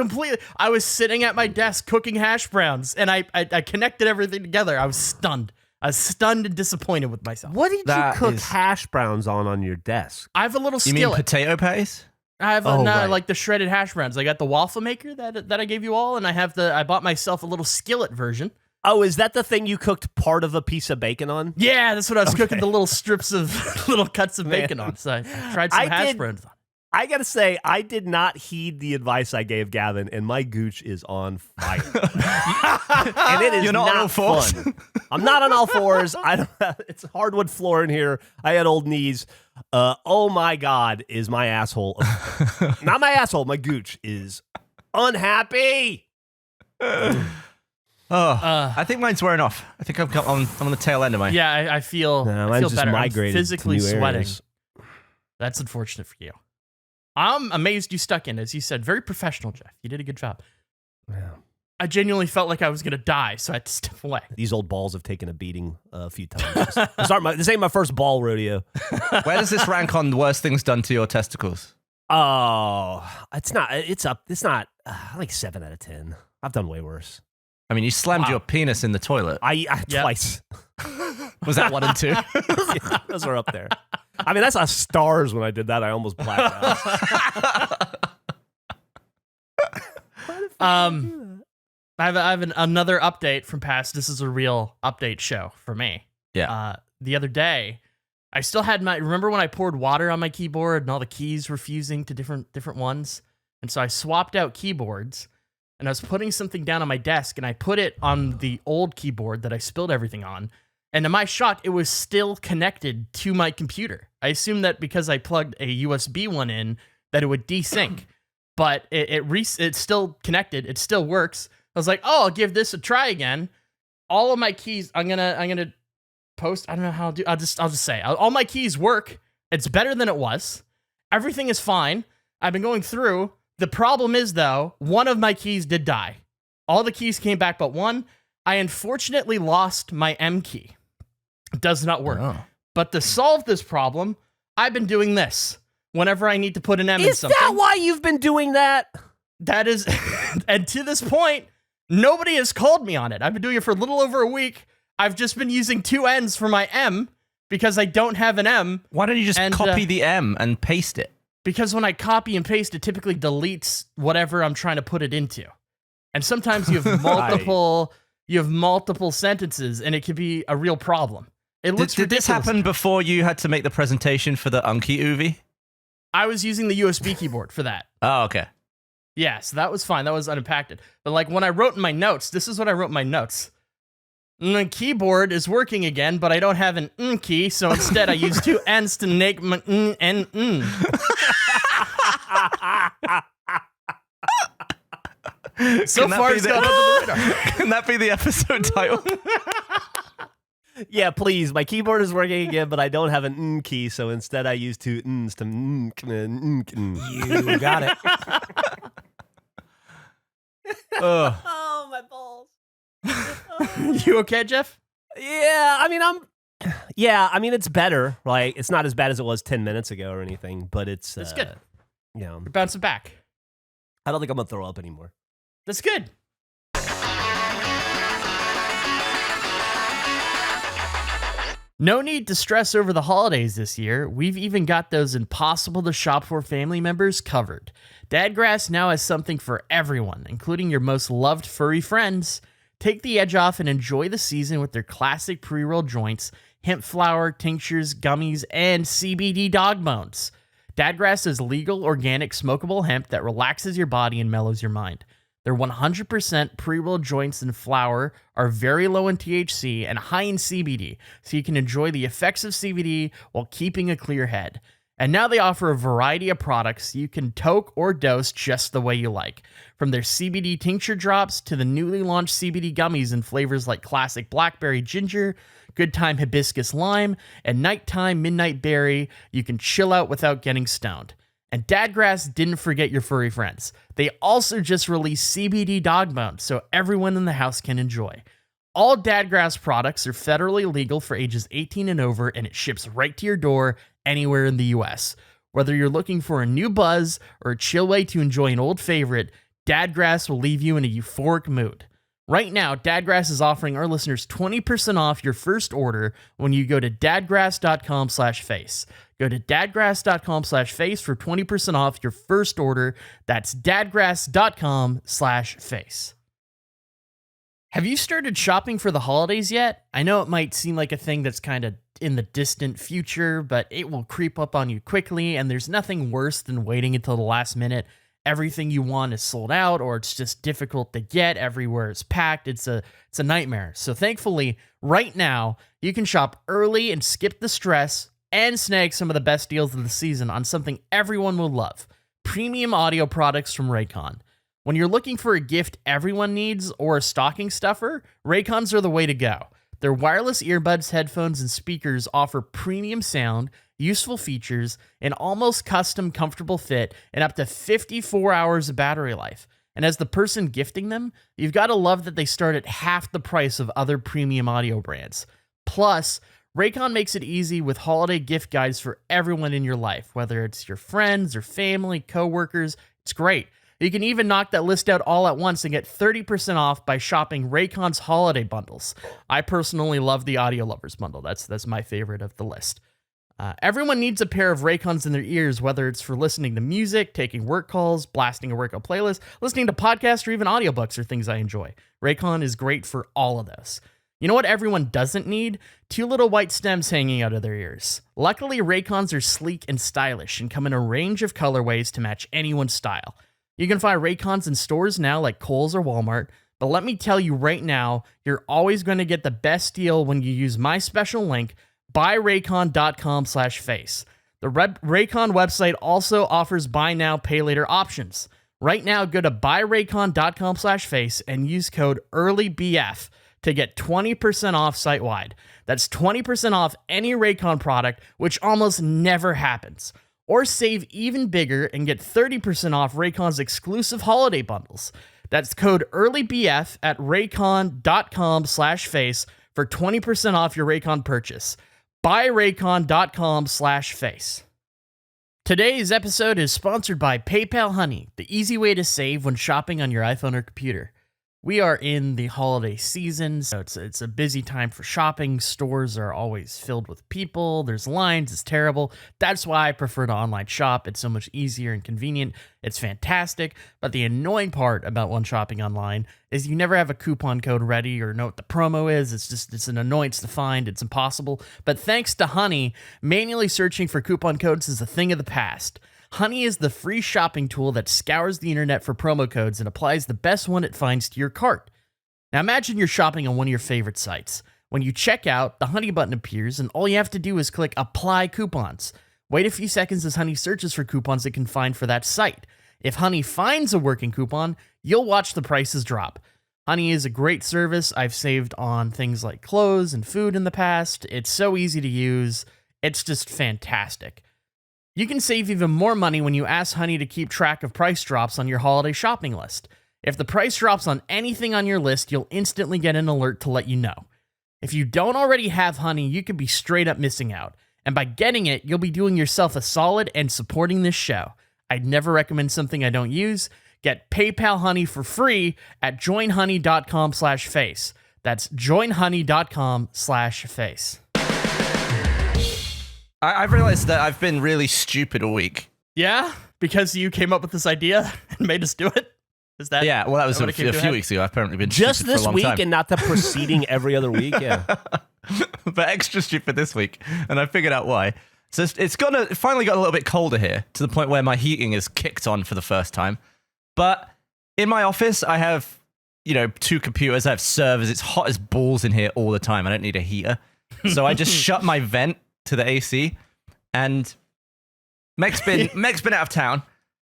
C: was sitting at my desk cooking hash browns, and I connected everything together. I was stunned. I was stunned and disappointed with myself.
B: What did you cook hash browns on your desk?
C: I have a little
D: You
C: skillet.
D: mean potato paste?
C: I have
B: right.
C: like the shredded hash browns. I got the waffle maker that I gave you all, and I bought myself a little skillet version.
B: Oh, is that the thing you cooked part of a piece of bacon on?
C: Yeah, that's what I was cooking the little strips of little cuts of bacon on. So I tried some hash browns on.
B: I gotta say, I did not heed the advice I gave Gavin, and my gooch is on fire. And it is
D: You're not on all fours?
B: fun. I'm not on all fours. It's hardwood floor in here. I had old knees. Oh my God, is my asshole? Not my asshole. My gooch is unhappy.
D: I think mine's wearing off. I think I'm on the tail end of mine.
C: Yeah, I feel
B: mine's just
C: better. I'm
B: migrated to
C: physically
B: new
C: sweating.
B: areas.
C: That's unfortunate for you. I'm amazed you stuck in, as you said. Very professional, Jeff. You did a good job.
B: Yeah.
C: I genuinely felt like I was going to die, so I had to step away.
B: These old balls have taken a beating a few times. This ain't my first ball rodeo.
D: Where does this rank on the worst things done to your testicles?
B: Oh, it's not. It's up. It's not like 7 out of 10. I've done way worse.
D: I mean, you slammed your penis in the toilet.
B: Twice.
D: Was that 1 and 2?
B: Yeah, those are up there. I mean, that's a stars when I did that. I almost blacked out.
C: I have another update from past. This is a real update show for me.
D: Yeah.
C: The other day, I still had remember when I poured water on my keyboard and all the keys were fusing to different ones? And so I swapped out keyboards and I was putting something down on my desk and I put it on the old keyboard that I spilled everything on. And to my shock, it was still connected to my computer. I assumed that because I plugged a USB one in, that it would desync. But it's still connected. It still works. I was like, oh, I'll give this a try again. All of my keys, I'm gonna post. I don't know how I'll do. I'll just say all my keys work. It's better than it was. Everything is fine. I've been going through. The problem is though, one of my keys did die. All the keys came back but one. I unfortunately lost my M key. It does not work. Oh. But to solve this problem, I've been doing this. Whenever I need to put an M in something.
B: Is that why you've been doing that?
C: That is, and to this point, nobody has called me on it. I've been doing it for a little over a week. I've just been using 2 N's for my M because I don't have an M.
D: Why don't you just copy the M and paste it?
C: Because when I copy and paste, it typically deletes whatever I'm trying to put it into. And sometimes you have multiple sentences, and it can be a real problem. It looks
D: Did this happen before you had to make the presentation for the Unky Uvi?
C: I was using the USB keyboard for that.
D: Oh, okay.
C: Yeah, so that was fine. That was unimpacted. But like when I wrote in my notes, this is what I wrote in my notes. The keyboard is working again, but I don't have an key, so instead I use 2 N's to make my and So far, it's gone under the radar.
D: Can that be the episode title?
B: Yeah, please. My keyboard is working again, but I don't have an key, so instead I use 2 N's to
A: You got it.
B: Oh, my balls.
C: You okay, Jeff?
B: Yeah, I mean, it's better. Like, it's not as bad as it was 10 minutes ago or anything, but it's
C: good.
B: You know,
C: You're bouncing back.
B: I don't think I'm gonna throw up anymore.
C: That's good. No need to stress over the holidays this year. We've even got those impossible to shop for family members covered. Dadgrass now has something for everyone, including your most loved furry friends. Take the edge off and enjoy the season with their classic pre-roll joints, hemp flower, tinctures, gummies, and CBD dog bones. Dadgrass is legal, organic, smokable hemp that relaxes your body and mellows your mind. Their 100% pre-rolled joints and flour are very low in THC and high in CBD, so you can enjoy the effects of CBD while keeping a clear head. And now they offer a variety of products you can toke or dose just the way you like. From their CBD tincture drops to the newly launched CBD gummies in flavors like classic blackberry ginger, good time hibiscus lime, and nighttime midnight berry, you can chill out without getting stoned. And Dadgrass didn't forget your furry friends. They also just released CBD dog bones so everyone in the house can enjoy. All Dadgrass products are federally legal for ages 18 and over, and it ships right to your door anywhere in the US. Whether you're looking for a new buzz or a chill way to enjoy an old favorite, Dadgrass will leave you in a euphoric mood. Right now, Dadgrass is offering our listeners 20% off your first order when you go to dadgrass.com/face. Go to dadgrass.com/face for 20% off your first order. That's dadgrass.com/face. Have you started shopping for the holidays yet? I know it might seem like a thing that's kind of in the distant future, but it will creep up on you quickly, and there's nothing worse than waiting until the last minute. Everything you want is sold out, or it's just difficult to get. Everywhere is packed. It's a nightmare. So thankfully, right now, you can shop early and skip the stress and snag some of the best deals of the season on something everyone will love: premium audio products from Raycon. When you're looking for a gift everyone needs or a stocking stuffer, Raycons are the way to go. Their wireless earbuds, headphones, and speakers offer premium sound, useful features, an almost custom comfortable fit, and up to 54 hours of battery life. And as the person gifting them, you've got to love that they start at half the price of other premium audio brands. Plus, Raycon makes it easy with holiday gift guides for everyone in your life, whether it's your friends or family, coworkers. It's great. You can even knock that list out all at once and get 30% off by shopping Raycon's holiday bundles. I personally love the Audio Lovers bundle. That's my favorite of the list. Everyone needs a pair of Raycons in their ears, whether it's for listening to music, taking work calls, blasting a workout playlist, listening to podcasts, or even audiobooks are things I enjoy. Raycon is great for all of this. You know what everyone doesn't need? 2 little white stems hanging out of their ears. Luckily, Raycons are sleek and stylish and come in a range of colorways to match anyone's style. You can find Raycons in stores now like Kohl's or Walmart, but let me tell you right now, you're always going to get the best deal when you use my special link, buyraycon.com/face. The Raycon website also offers buy now, pay later options. Right now, go to buyraycon.com/face and use code EARLYBF to get 20% off site-wide. That's 20% off any Raycon product, which almost never happens. Or save even bigger and get 30% off Raycon's exclusive holiday bundles. That's code EARLYBF at raycon.com/face for 20% off your Raycon purchase. Buyraycon.com/face. Today's episode is sponsored by PayPal Honey, the easy way to save when shopping on your iPhone or computer. We are in the holiday season, so it's a busy time for shopping. Stores are always filled with people. There's lines. It's terrible. That's why I prefer to online shop. It's so much easier and convenient. It's fantastic. But the annoying part about when shopping online is you never have a coupon code ready or know what the promo is. It's an annoyance to find. It's impossible. But thanks to Honey, manually searching for coupon codes is a thing of the past. Honey is the free shopping tool that scours the internet for promo codes and applies the best one it finds to your cart. Now imagine you're shopping on one of your favorite sites. When you check out, the Honey button appears and all you have to do is click Apply Coupons. Wait a few seconds as Honey searches for coupons it can find for that site. If Honey finds a working coupon, you'll watch the prices drop. Honey is a great service. I've saved on things like clothes and food in the past. It's so easy to use. It's just fantastic. You can save even more money when you ask Honey to keep track of price drops on your holiday shopping list. If the price drops on anything on your list, you'll instantly get an alert to let you know. If you don't already have Honey, you could be straight up missing out. And by getting it, you'll be doing yourself a solid and supporting this show. I'd never recommend something I don't use. Get PayPal Honey for free at joinhoney.com/face. That's joinhoney.com/face.
D: I've realized that I've been really stupid all week.
C: Yeah? Because you came up with this idea and made us do it? Is that?
D: Yeah, well, that was a few weeks ago. I've apparently been
B: Just
D: stupid
B: this
D: for a long
B: week
D: time.
B: and not the preceding every other week. Yeah.
D: But extra stupid this week, and I figured out why. So it finally got a little bit colder here, to the point where my heating is kicked on for the first time. But in my office, I have, 2 computers. I have servers. It's hot as balls in here all the time. I don't need a heater. So I just shut my vent to the AC, and Meg's been out of town.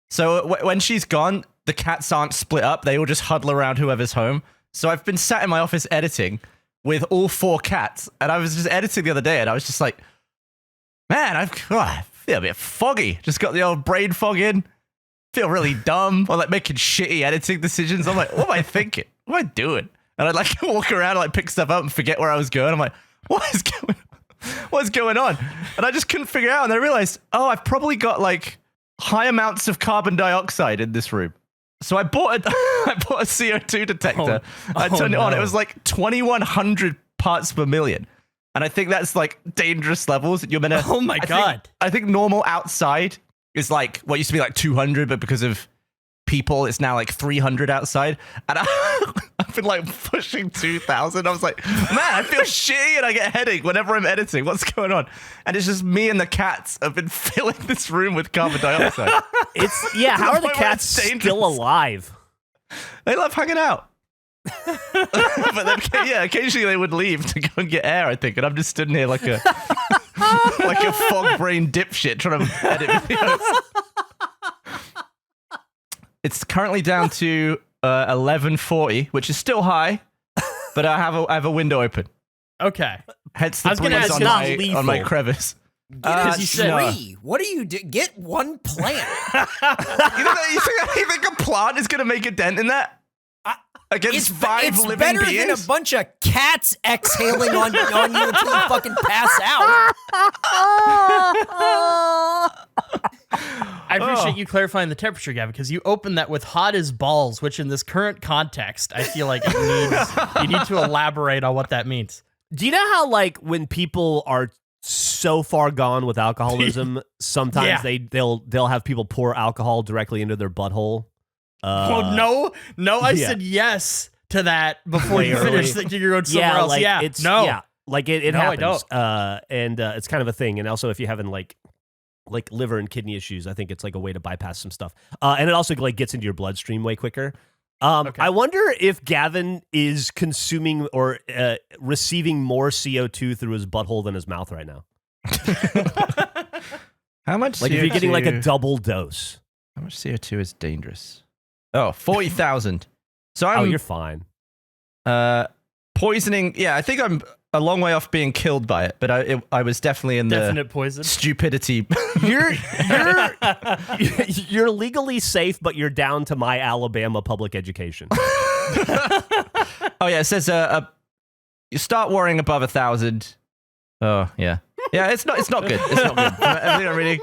D: So when she's gone, the cats aren't split up. They all just huddle around whoever's home. So I've been sat in my office editing with all 4 cats, and I was just editing the other day, and I was just like, man, I feel a bit foggy. Just got the old brain fog in. Feel really dumb. I'm like making shitty editing decisions. I'm like, what am I thinking? What am I doing? And I'd like walk around and like pick stuff up and forget where I was going. I'm like, what is going on? And I just couldn't figure it out. And I realized, I've probably got like high amounts of carbon dioxide in this room. So I bought a CO2 detector. I turned it on. It was like 2,100 parts per million. And I think that's like dangerous levels. You're gonna.
C: Oh my God.
D: I think normal outside is like what used to be like 200, but because of people, it's now like 300 outside. And I've been like pushing 2,000. I was like, man, I feel shitty and I get a headache whenever I'm editing. What's going on? And it's just me and the cats have been filling this room with carbon dioxide.
B: How are the cats still alive?
D: They love hanging out. But then, occasionally they would leave to go and get air, I think, and I'm just sitting here like a fog brain dipshit trying to edit videos. It's currently down to 1140, which is still high, but I have a window open.
C: Okay.
D: Hence the breeze on my crevice.
A: Get a tree. What do you do? Get one plant.
D: you think a plant is going to make a dent in that? Against 5 living beings?
A: It's better than a bunch of cats exhaling on you until you fucking pass out.
C: I appreciate you clarifying the temperature, Gavin, because you opened that with hot as balls, which in this current context, I feel like you need to elaborate on what that means.
B: Do you know how, like, when people are so far gone with alcoholism, sometimes they'll have people pour alcohol directly into their butthole?
C: No, I said yes to that before you finished thinking you're going somewhere else.
B: It happens.
C: I don't.
B: It's kind of a thing. And also, if you're having like liver and kidney issues, I think it's like a way to bypass some stuff. And it also like gets into your bloodstream way quicker. I wonder if Gavin is consuming or receiving more CO2 through his butthole than his mouth right now.
D: How much?
B: Like
D: CO2?
B: if you're getting like a double dose.
D: How much CO2 is dangerous? 40,000. So
B: you're fine.
D: Poisoning. Yeah, I think I'm a long way off being killed by it, but I was definitely in
C: definite poison.
D: Stupidity.
B: You're legally safe, but you're down to my Alabama public education.
D: It says you start worrying above 1,000. Oh yeah, it's not good. It's not good. Everything I'm reading.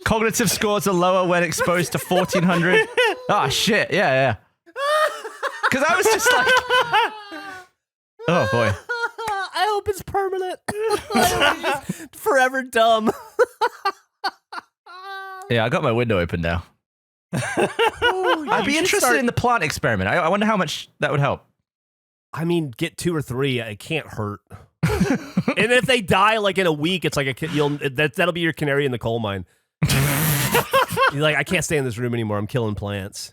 D: Cognitive scores are lower when exposed to 1,400. Oh, shit. Yeah. Because I was just like... Oh, boy.
B: I hope it's permanent. Just forever dumb.
D: Yeah, I got my window open now. I'd be interested in the plant experiment. I wonder how much that would help.
B: I mean, get 2 or 3. It can't hurt. And if they die like in a week, it's like that'll be your canary in the coal mine. You're like, I can't stay in this room anymore. I'm killing plants.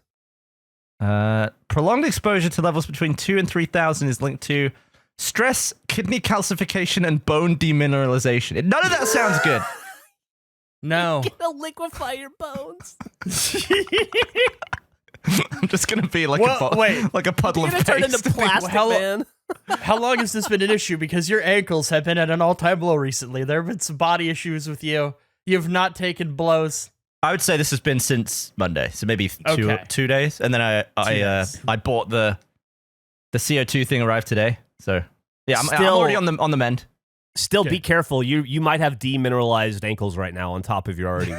D: Prolonged exposure to levels between 2,000 and 3,000 is linked to stress, kidney calcification, and bone demineralization. None of that sounds good.
C: No.
B: You're gonna liquefy your bones.
D: I'm just gonna be like a puddle of paste.
B: Turn into plastic, man.
C: How long has this been an issue? Because your ankles have been at an all-time low recently. There have been some body issues with you. You have not taken blows.
D: I would say this has been since Monday, so maybe 2 days, and then I bought the CO2 thing arrived today. So yeah, I'm already on the mend.
B: Still, be careful. You might have demineralized ankles right now on top of your already.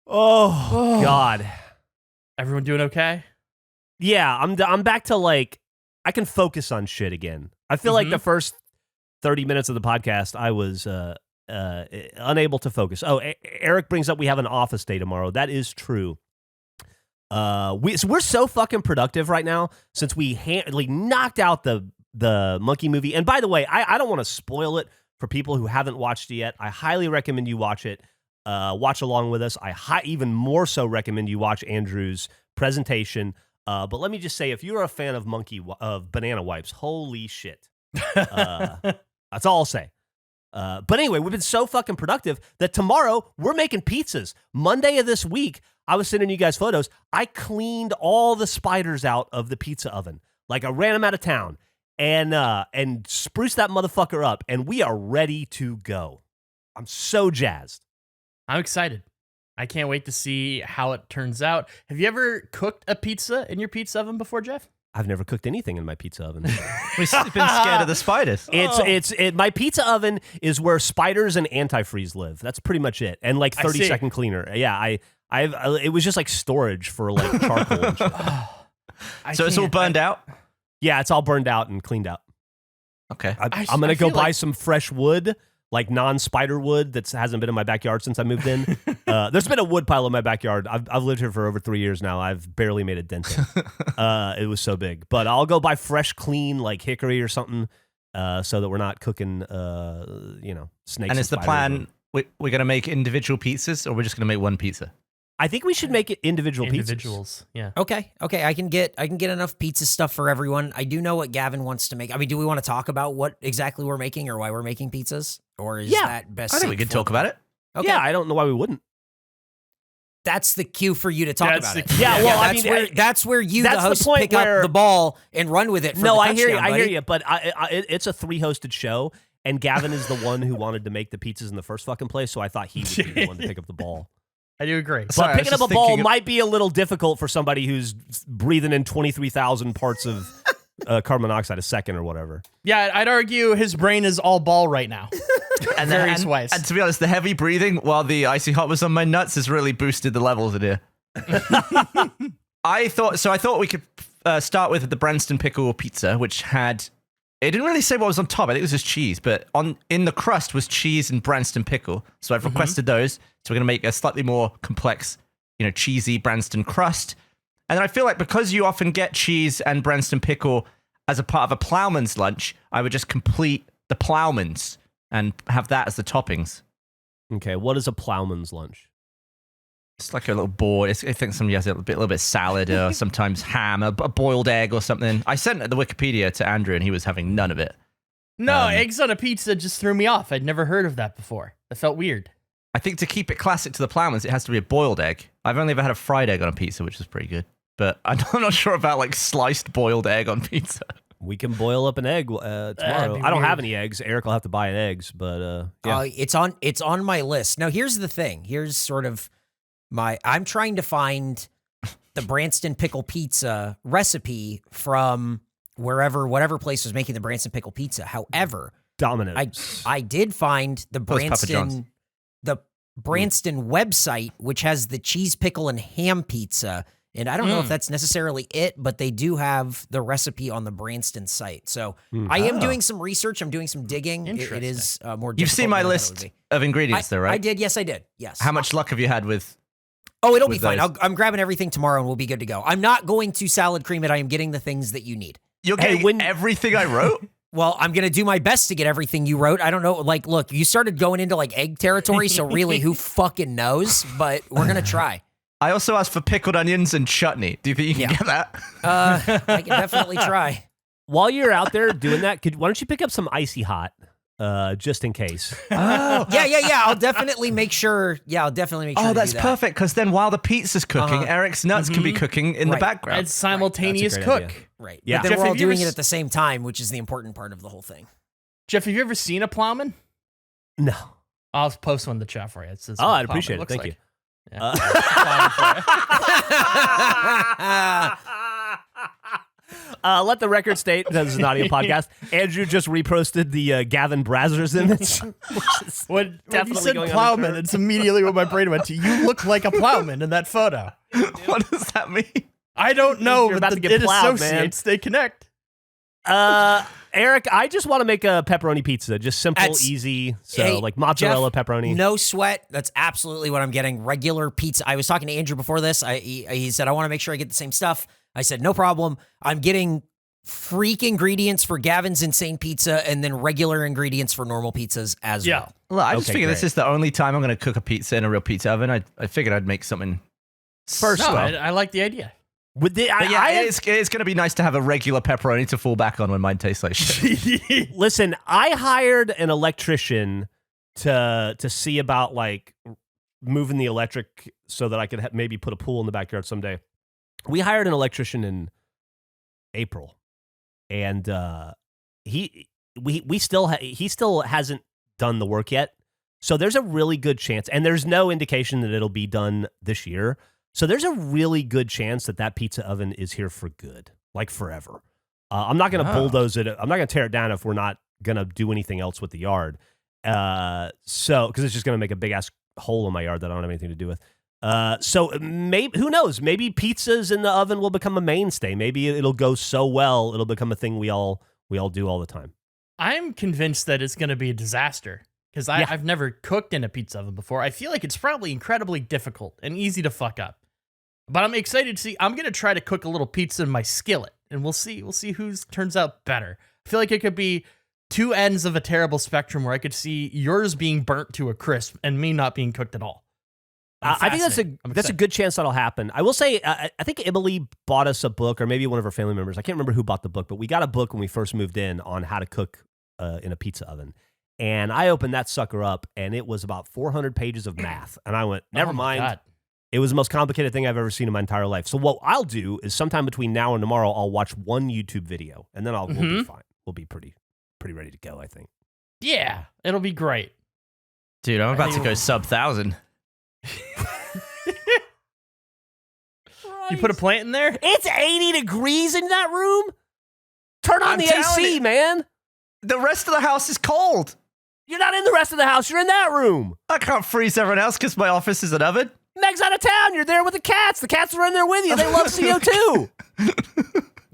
B: Oh God!
C: Everyone doing okay?
B: Yeah, I'm back to like I can focus on shit again. I feel like the first 30 minutes of the podcast, I was unable to focus. Oh, Eric brings up we have an office day tomorrow. That is true. We're so fucking productive right now since we knocked out the monkey movie. And by the way, I don't want to spoil it for people who haven't watched it yet. I highly recommend you watch it. Watch along with us. I even more so recommend you watch Andrew's presentation. But let me just say, if you're a fan of banana wipes, holy shit. That's all I'll say. But anyway, we've been so fucking productive that tomorrow we're making pizzas. Monday of this week, I was sending you guys photos. I cleaned all the spiders out of the pizza oven. Like I ran them out of town and spruced that motherfucker up. And we are ready to go. I'm so jazzed.
C: I'm excited. I can't wait to see how it turns out. Have you ever cooked a pizza in your pizza oven before, Jeff?
B: I've never cooked anything in my pizza oven.
D: We've been scared of the spiders.
B: My pizza oven is where spiders and antifreeze live. That's pretty much it. And like 30-second cleaner. Yeah, it was just like storage for like charcoal and shit.
D: So it's all burned out?
B: Yeah, it's all burned out and cleaned out.
D: Okay.
B: I'm going to go buy some fresh wood, like non-spider wood that hasn't been in my backyard since I moved in. There's been a wood pile in my backyard. I've lived here for over 3 years now. I've barely made a dent in it. It was so big. But I'll go buy fresh, clean, like hickory or something, so that we're not cooking, snakes.
D: And is the plan we're going to make individual pizzas, or we're just going to make one pizza?
B: I think we should make it
C: individuals. Yeah.
A: Okay. I can get enough pizza stuff for everyone. I do know what Gavin wants to make. I mean, do we want to talk about what exactly we're making or why we're making pizzas? Or is that best?
D: I think we could talk about it.
A: Okay.
B: Yeah, I don't know why we wouldn't.
A: That's the cue for you to talk about it.
B: Yeah, well,
A: that's where you, the host,
B: point
A: pick up the ball and run with it. For
B: no,
A: the
B: I hear you.
A: touchdown,
B: I hear
A: buddy.
B: you. But it's a 3-hosted show, and Gavin is the one who wanted to make the pizzas in the first fucking place. So I thought he would be the one to pick up the ball.
C: I do agree.
B: But picking up a ball might be a little difficult for somebody who's breathing in 23,000 parts of carbon monoxide a second or whatever.
C: Yeah, I'd argue his brain is all ball right now.
D: And
C: various ways.
D: And to be honest, the heavy breathing while the icy hot was on my nuts has really boosted the levels in here. I thought we could start with the Branston pickle pizza, which had. It didn't really say what was on top. I think it was just cheese, but in the crust was cheese and Branston pickle. So I've requested those. So we're gonna make a slightly more complex, cheesy Branston crust. And then I feel like because you often get cheese and Branston pickle as a part of a ploughman's lunch, I would just complete the ploughman's and have that as the toppings.
B: Okay, what is a ploughman's lunch?
D: It's like a little board. I think somebody has a little bit salad or sometimes ham, a boiled egg or something. I sent the Wikipedia to Andrew and he was having none of it.
C: No, eggs on a pizza just threw me off. I'd never heard of that before. That felt weird.
D: I think to keep it classic to the ploughman's, it has to be a boiled egg. I've only ever had a fried egg on a pizza, which is pretty good. But I'm not sure about like sliced boiled egg on pizza.
B: We can boil up an egg tomorrow. I don't have any eggs. Eric will have to buy eggs, but yeah.
A: It's on my list. Now here's the thing. Here's sort of I'm trying to find the Branston pickle pizza recipe from whatever place was making the Branston pickle pizza. However,
B: Domino's.
A: I did find the Branston website, which has the cheese pickle and ham pizza. And I don't know if that's necessarily it, but they do have the recipe on the Branston site. So I am doing some research. I'm doing some digging. It is more difficult.
D: You've seen my list of ingredients, though, right?
A: I did. Yes, I did. Yes.
D: How much luck have you had with?
A: Oh, it'll be fine. I'm grabbing everything tomorrow and we'll be good to go. I'm not going to salad cream it. I am getting the things that you need.
D: You're getting everything I wrote?
A: Well, I'm going to do my best to get everything you wrote. I don't know. Like, look, you started going into like egg territory. So really, who fucking knows? But we're going to try.
D: I also asked for pickled onions and chutney. Do you think you can get that?
A: I can definitely try.
B: While you're out there doing that, why don't you pick up some Icy Hot? Just in case.
A: Oh. Yeah. I'll definitely make sure. Yeah, I'll definitely make sure.
D: Oh, that's perfect. Because then while the pizza's cooking, Eric's nuts can be cooking in the background.
C: It's simultaneous
B: That's a
C: cook.
B: great idea.
A: Right.
B: Yeah.
A: But then
C: Jeff,
A: we're all
C: have you
A: doing
C: ever
A: it at the same time, which is the important part of the whole thing.
C: Jeff, have you ever seen a plowman?
B: No.
C: I'll post one in the chat for you. It's
B: Oh, I'd appreciate it. Thank you.
C: Yeah.
B: Let the record state, this is an audio podcast, Andrew just reposted the Gavin Brazzers image.
C: When you
B: Definitely
C: said
B: going on
C: plowman,
B: the
C: it's immediately what my brain went to. You look like a plowman in that photo.
D: What does that mean?
C: I don't know,
B: You're
C: but
B: about to get
C: it
B: plowed,
C: associates. They connect.
B: Eric, I just want to make a pepperoni pizza. Just simple, easy. So
A: Hey,
B: like mozzarella,
A: Jeff,
B: pepperoni.
A: No sweat. That's absolutely what I'm getting. Regular pizza. I was talking to Andrew before this. He said, I want to make sure I get the same stuff. I said, no problem. I'm getting freak ingredients for Gavin's Insane Pizza and then regular ingredients for normal pizzas as well.
D: Well, I just
B: Okay,
D: figured this
B: great.
D: is the only time I'm going to cook a pizza in a real pizza oven. I figured I'd make something first.
C: No,
D: well.
C: I like the idea.
B: With the,
D: But yeah, it's going to be nice to have a regular pepperoni to fall back on when mine tastes like shit.
B: listen, I hired an electrician to see about like moving the electric so that I could maybe put a pool in the backyard someday. We hired an electrician in April, and he still hasn't done the work yet. So there's a really good chance, and there's no indication that it'll be done this year. So there's a really good chance that pizza oven is here for good, like forever. I'm not going to bulldoze it. I'm not going to tear it down if we're not going to do anything else with the yard. So because it's just going to make a big ass hole in my yard that I don't have anything to do with. So maybe, who knows? Maybe pizzas in the oven will become a mainstay. Maybe it'll go so well it'll become a thing we all do all the time.
C: I'm convinced that it's going to be a disaster because I've never cooked in a pizza oven before. I feel like it's probably incredibly difficult and easy to fuck up. But I'm excited to see. I'm going to try to cook a little pizza in my skillet, and we'll see whose turns out better. I feel like it could be two ends of a terrible spectrum where I could see yours being burnt to a crisp and me not being cooked at all.
B: I think that's a good chance that'll happen. I will say, I think Emily bought us a book, or maybe one of her family members. I can't remember who bought the book, but we got a book when we first moved in on how to cook in a pizza oven. And I opened that sucker up, and it was about 400 pages of math. And I went, never mind.
C: God.
B: It was the most complicated thing I've ever seen in my entire life. So what I'll do is sometime between now and tomorrow, I'll watch one YouTube video, and then we'll be fine. We'll be pretty ready to go, I think.
C: Yeah, it'll be great.
D: Dude, I'm about to go sub 1,000.
C: You put a plant in there?
B: It's 80 degrees in that room. Turn on
D: I'm
B: the
D: telling
B: AC,
D: you.
B: man.
D: The rest of the house is cold.
B: You're not in the rest of the house. You're in that room.
D: I can't freeze everyone else because my office is an oven.
B: Meg's out of town. You're there with the cats. The cats are in there with you. They love CO2.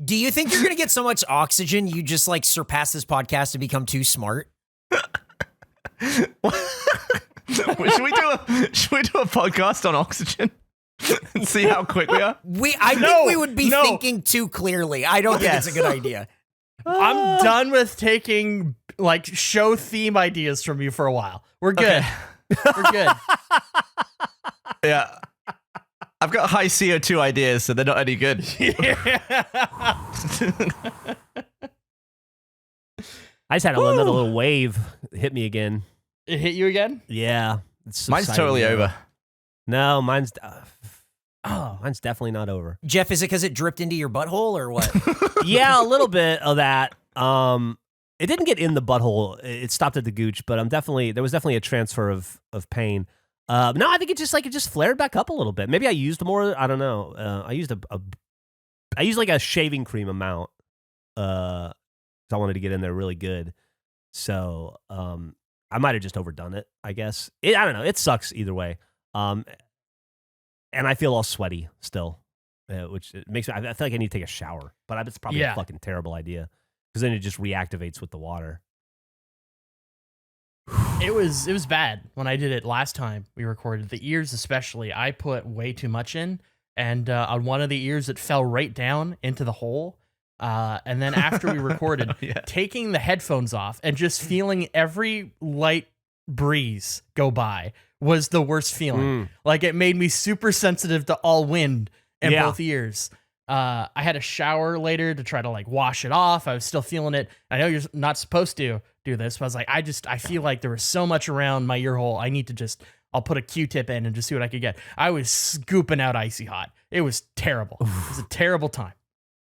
A: Do you think you're going to get so much oxygen you just like surpass this podcast and become too smart?
D: should we do a podcast on oxygen and see how quick we are?
A: I think we would be thinking too clearly. I don't think it's a good idea.
C: I'm done with taking like show theme ideas from you for a while. We're good.
D: Okay.
C: We're good.
D: Yeah. I've got high CO2 ideas, so they're not any good.
B: I just had another little wave hit me again.
C: It hit you again?
B: Yeah.
D: Mine's totally over.
B: No, mine's definitely not over.
A: Jeff, is it because it dripped into your butthole or what?
B: Yeah, a little bit of that. It didn't get in the butthole. It stopped at the gooch, but there was definitely a transfer of pain. No, I think it just flared back up a little bit. Maybe I used more. I don't know. I used I used like a shaving cream amount. I wanted to get in there really good. So, I might have just overdone it, I guess. I don't know. It sucks either way. And I feel all sweaty still, which makes me, I feel like I need to take a shower, but it's probably a fucking terrible idea because then it just reactivates with the water.
C: It was bad when I did it last time we recorded. The ears especially, I put way too much in, and on one of the ears it fell right down into the hole. And then after we recorded, taking the headphones off and just feeling every light breeze go by was the worst feeling. Like it made me super sensitive to all wind in both ears. I had a shower later to try to like wash it off. I was still feeling it. I know you're not supposed to do this, but I was like, I feel like there was so much around my ear hole. I need to I'll put a Q-tip in and just see what I could get. I was scooping out Icy Hot. It was terrible. It was a terrible time.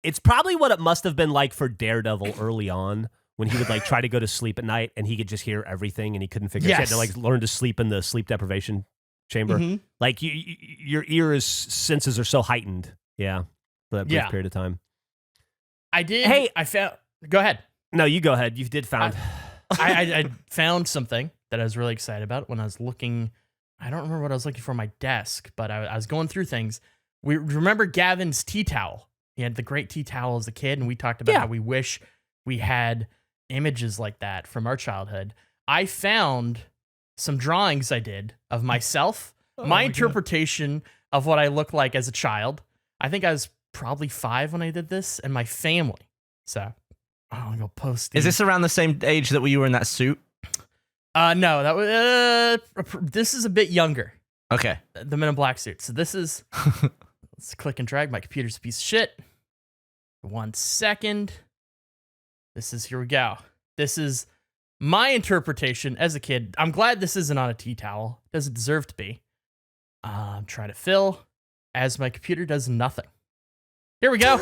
B: It's probably what it must have been like for Daredevil early on when he would like try to go to sleep at night and he could just hear everything and he couldn't figure it out. He had to like learn to sleep in the sleep deprivation chamber. Mm-hmm. Like your ears senses are so heightened. Yeah. For that brief period of time.
C: I did. Hey, I found. Go ahead.
B: No, you go ahead. You did found.
C: I found something that I was really excited about when I was looking. I don't remember what I was looking for on my desk, but I was going through things. We remember Gavin's tea towel. He had the great tea towel as a kid, and we talked about how we wish we had images like that from our childhood. I found some drawings I did of myself, my interpretation of what I looked like as a child. I think I was probably 5 when I did this, and my family. So I'm gonna go post.
D: Is this around the same age that you were in that suit?
C: No, that was this is a bit younger.
D: Okay.
C: The Men in Black suit. So this is. Let's click and drag. My computer's a piece of shit. 1 second. Here we go. This is my interpretation as a kid. I'm glad this isn't on a tea towel. It doesn't deserve to be. I'm trying to fill as my computer does nothing. Here we go.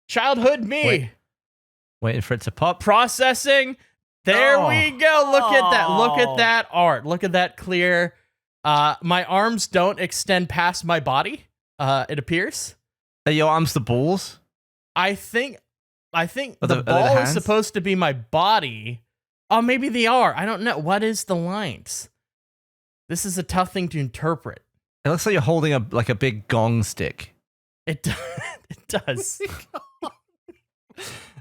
C: Childhood me.
D: Waiting for it to pop.
C: Processing. There we go. Look at that. Look at that art. Look at that clear. My arms don't extend past my body. It appears.
D: Are your arms the balls?
C: I think
D: Are
C: the
D: the
C: ball is
D: hands?
C: supposed to be my body. Oh, maybe they are. I don't know. What is the lines? This is a tough thing to interpret.
D: It looks like you're holding a big gong stick.
C: It does.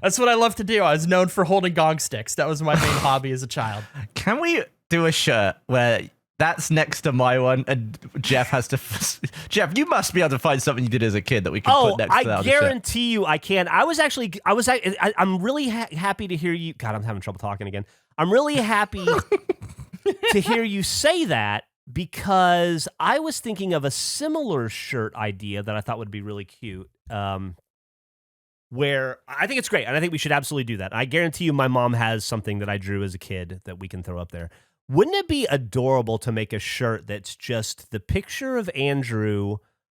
C: That's what I love to do. I was known for holding gong sticks. That was my main hobby as a child.
D: Can we do a shirt where that's next to my one, and Jeff has to... Jeff, you must be able to find something you did as a kid that we can put next to that.
B: I guarantee you I can. I'm really happy to hear you... God, I'm having trouble talking again. I'm really happy to hear you say that, because I was thinking of a similar shirt idea that I thought would be really cute, where I think it's great, and I think we should absolutely do that. I guarantee you my mom has something that I drew as a kid that we can throw up there. Wouldn't it be adorable to make a shirt that's just the picture of Andrew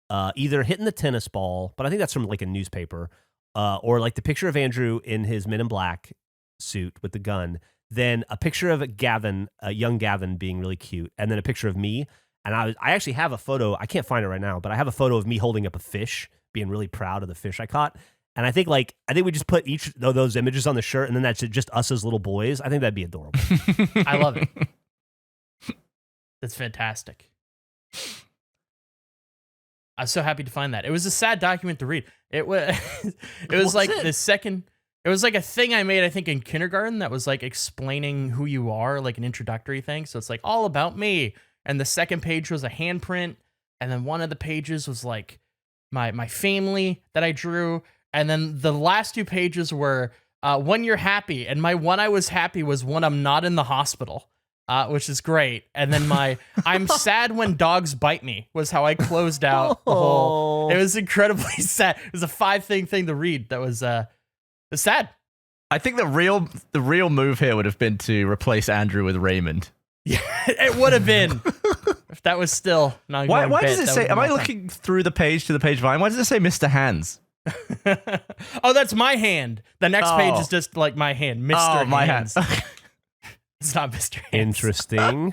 B: either hitting the tennis ball, but I think that's from like a newspaper, or like the picture of Andrew in his Men in Black suit with the gun, then a picture of Gavin, young Gavin being really cute, and then a picture of me. And I actually have a photo. I can't find it right now, but I have a photo of me holding up a fish, being really proud of the fish I caught. And I think we just put each of those images on the shirt, and then that's just us as little boys. I think that'd be adorable.
C: I love it. That's fantastic. I was so happy to find that. It was a sad document to read. It was the second. It was like a thing I made, I think, in kindergarten that was like explaining who you are, like an introductory thing. So it's like all about me. And the second page was a handprint, and then one of the pages was like my family that I drew. And then the last 2 pages were when you're happy. And my one I was happy was when I'm not in the hospital, which is great. And then my I'm sad when dogs bite me was how I closed out the whole. It was incredibly sad. It was a 5-thing to read that was sad.
D: I think the real move here would have been to replace Andrew with Raymond.
C: Yeah, it would have been. If that was still not
D: Why
C: going
D: does it say... Am I looking through the page to the page line? Why does it say Mr. Hands?
C: Oh, that's my hand. The next page is just like my hand, Mr.
D: my
C: Hands.
D: hand.
C: It's not Mr. Hands.
B: Interesting.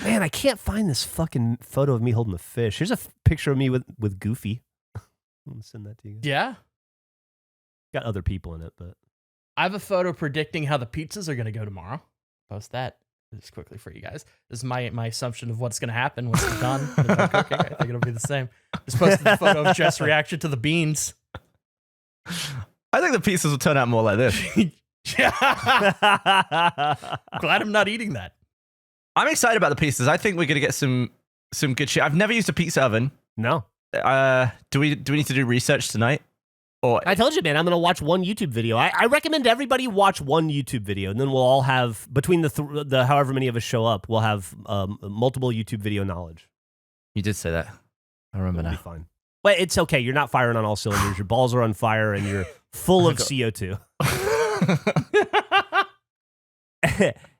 B: Man, I can't find this fucking photo of me holding the fish. Here's a picture of me with Goofy. I'll send that to you guys.
C: Yeah.
B: Got other people in it, but
C: I have a photo predicting how the pizzas are going to go tomorrow. Post that just quickly for you guys. This is my assumption of what's going to happen once it's done. When it's done cooking. I think it'll be the same. Just posted the photo of Jeff's reaction to the beans.
D: I think the pizzas will turn out more like this.
C: Glad I'm not eating that.
D: I'm excited about the pizzas. I think we're going to get some good shit. I've never used a pizza oven.
B: no.
D: Do we need to do research tonight? Or
B: I told you, man, I'm going to watch one YouTube video. I recommend everybody watch one YouTube video, and then we'll all have, between the however many of us show up, we'll have multiple YouTube video knowledge.
D: You did say that. I remember
B: It'll
D: now.
B: be fine. But it's okay. You're not firing on all cylinders. Your balls are on fire, and you're full of CO2.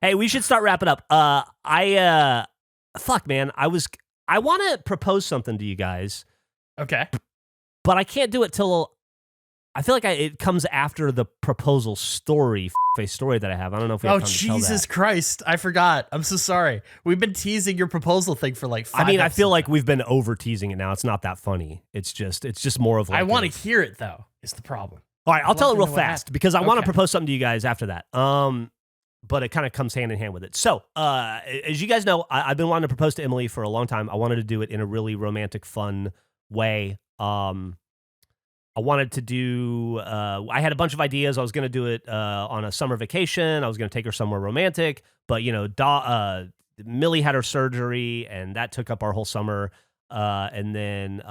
B: Hey, we should start wrapping up. Fuck, man. I want to propose something to you guys.
C: Okay.
B: But I can't do it till I feel like it comes after the proposal story, face story that I have. I don't know if we have time to tell
C: Jesus
B: that.
C: Christ. I forgot. I'm so sorry. We've been teasing your proposal thing for like 5
B: I feel
C: episodes
B: like we've been over teasing it now. It's not that funny. It's just more of like
C: I want to hear it though, is the problem.
B: All right, I'll tell it real
C: love to know what
B: fast
C: happened.
B: because I want to
C: Okay.
B: propose something to you guys after that. But it kind of comes hand in hand with it. So, as you guys know, I've been wanting to propose to Emily for a long time. I wanted to do it in a really romantic, fun way. I wanted to do, I had a bunch of ideas. I was going to do it on a summer vacation. I was going to take her somewhere romantic. But, you know, Millie had her surgery, and that took up our whole summer. And then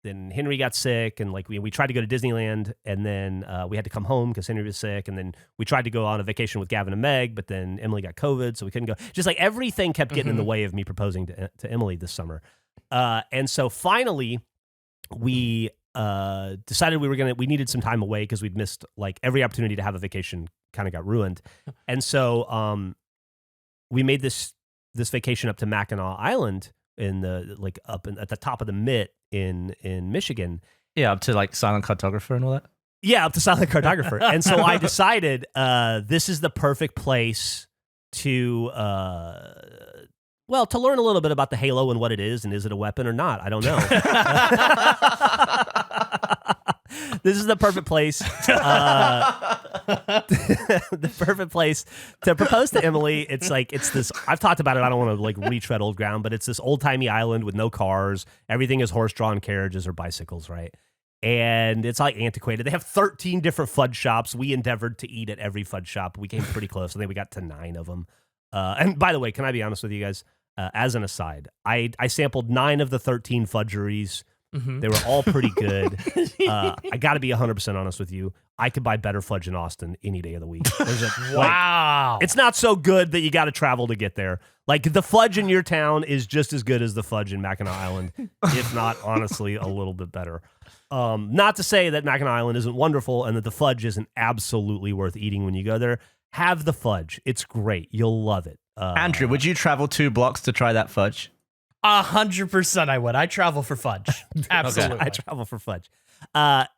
B: then Henry got sick, and like we tried to go to Disneyland, and then we had to come home because Henry was sick, and then we tried to go on a vacation with Gavin and Meg, but then Emily got COVID, so we couldn't go. Just like everything kept getting in the way of me proposing to Emily this summer. And so finally, we decided we needed some time away because we'd missed like every opportunity to have a vacation kind of got ruined. And so we made this vacation up to Mackinac Island in the like up at the top of the Mitt in Michigan.
D: Yeah, up to like Silent Cartographer and all that.
B: Yeah, up to Silent Cartographer. And so I decided this is the perfect place to to learn a little bit about the Halo and what it is, and is it a weapon or not? I don't know. This is the perfect place. The perfect place to propose to Emily. It's this. I've talked about it. I don't want to like retread old ground, but it's this old timey island with no cars. Everything is horse drawn carriages or bicycles, right? And it's like antiquated. They have 13 different fudge shops. We endeavored to eat at every fudge shop. We came pretty close. I think we got to 9 of them. And by the way, can I be honest with you guys? As an aside, I sampled 9 of the 13 fudgeries. They were all pretty good. I got to be 100% honest with you. I could buy better fudge in Austin any day of the week.
C: Wow.
B: It's not so good that you got to travel to get there. Like the fudge in your town is just as good as the fudge in Mackinac Island, if not honestly a little bit better. Not to say that Mackinac Island isn't wonderful and that the fudge isn't absolutely worth eating when you go there. Have the fudge. It's great. You'll love it.
D: Andrew, would you travel 2 blocks to try that fudge?
C: 100% I would. I travel for fudge. Absolutely.
B: I travel for fudge.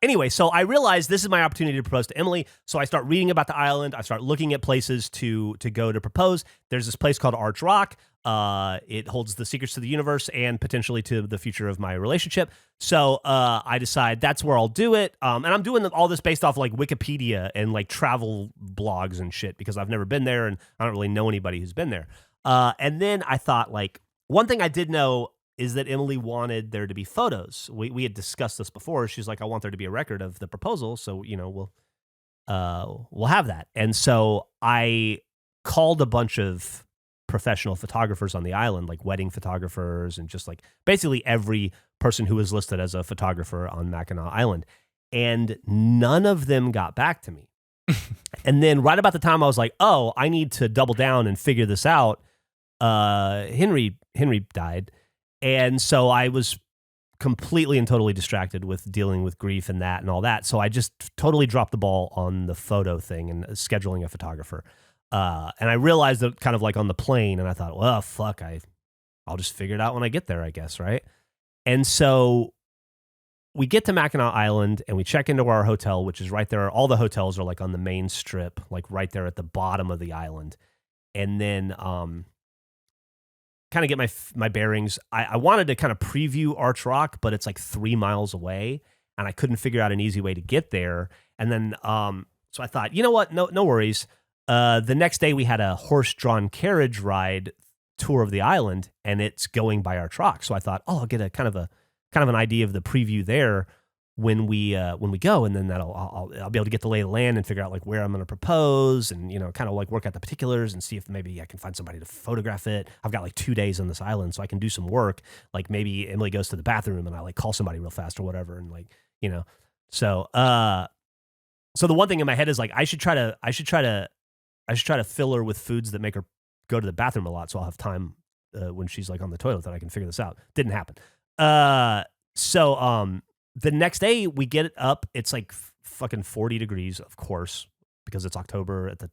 B: Anyway, so I realized this is my opportunity to propose to Emily. So I start reading about the island. I start looking at places to go to propose. There's this place called Arch Rock. It holds the secrets to the universe and potentially to the future of my relationship. So I decide that's where I'll do it. And I'm doing all this based off like Wikipedia and like travel blogs and shit because I've never been there and I don't really know anybody who's been there. And then I thought like one thing I did know is that Emily wanted there to be photos. We had discussed this before. She's like, I want there to be a record of the proposal. So, we'll have that. And so I called a bunch of professional photographers on the island, like wedding photographers and just like basically every person who was listed as a photographer on Mackinac Island. And none of them got back to me. And then right about the time I was like, oh, I need to double down and figure this out. Henry died. And so I was completely and totally distracted with dealing with grief and that and all that. So I just totally dropped the ball on the photo thing and scheduling a photographer. And I realized that kind of like on the plane, and I thought, well, fuck, I'll just figure it out when I get there, I guess, right? And so we get to Mackinac Island and we check into our hotel, which is right there. All the hotels are like on the main strip, like right there at the bottom of the island. And then kind of get my bearings. I wanted to kind of preview Arch Rock, but it's like 3 miles away, and I couldn't figure out an easy way to get there. And then so I thought, you know what? No worries. The next day we had a horse-drawn carriage ride tour of the island, and it's going by Arch Rock. So I thought, I'll get a kind of an idea of the preview there when we go, and then I'll be able to get the lay of the land and figure out like where I'm going to propose, and kind of like work out the particulars and see if maybe I can find somebody to photograph it. I've got like 2 days on this island, so I can do some work. Like maybe Emily goes to the bathroom and I like call somebody real fast or whatever, and like So the one thing in my head is like I should try to fill her with foods that make her go to the bathroom a lot, so I'll have time when she's like on the toilet that I can figure this out. Didn't happen. The next day we get it up. It's like fucking 40 degrees, of course, because it's October at the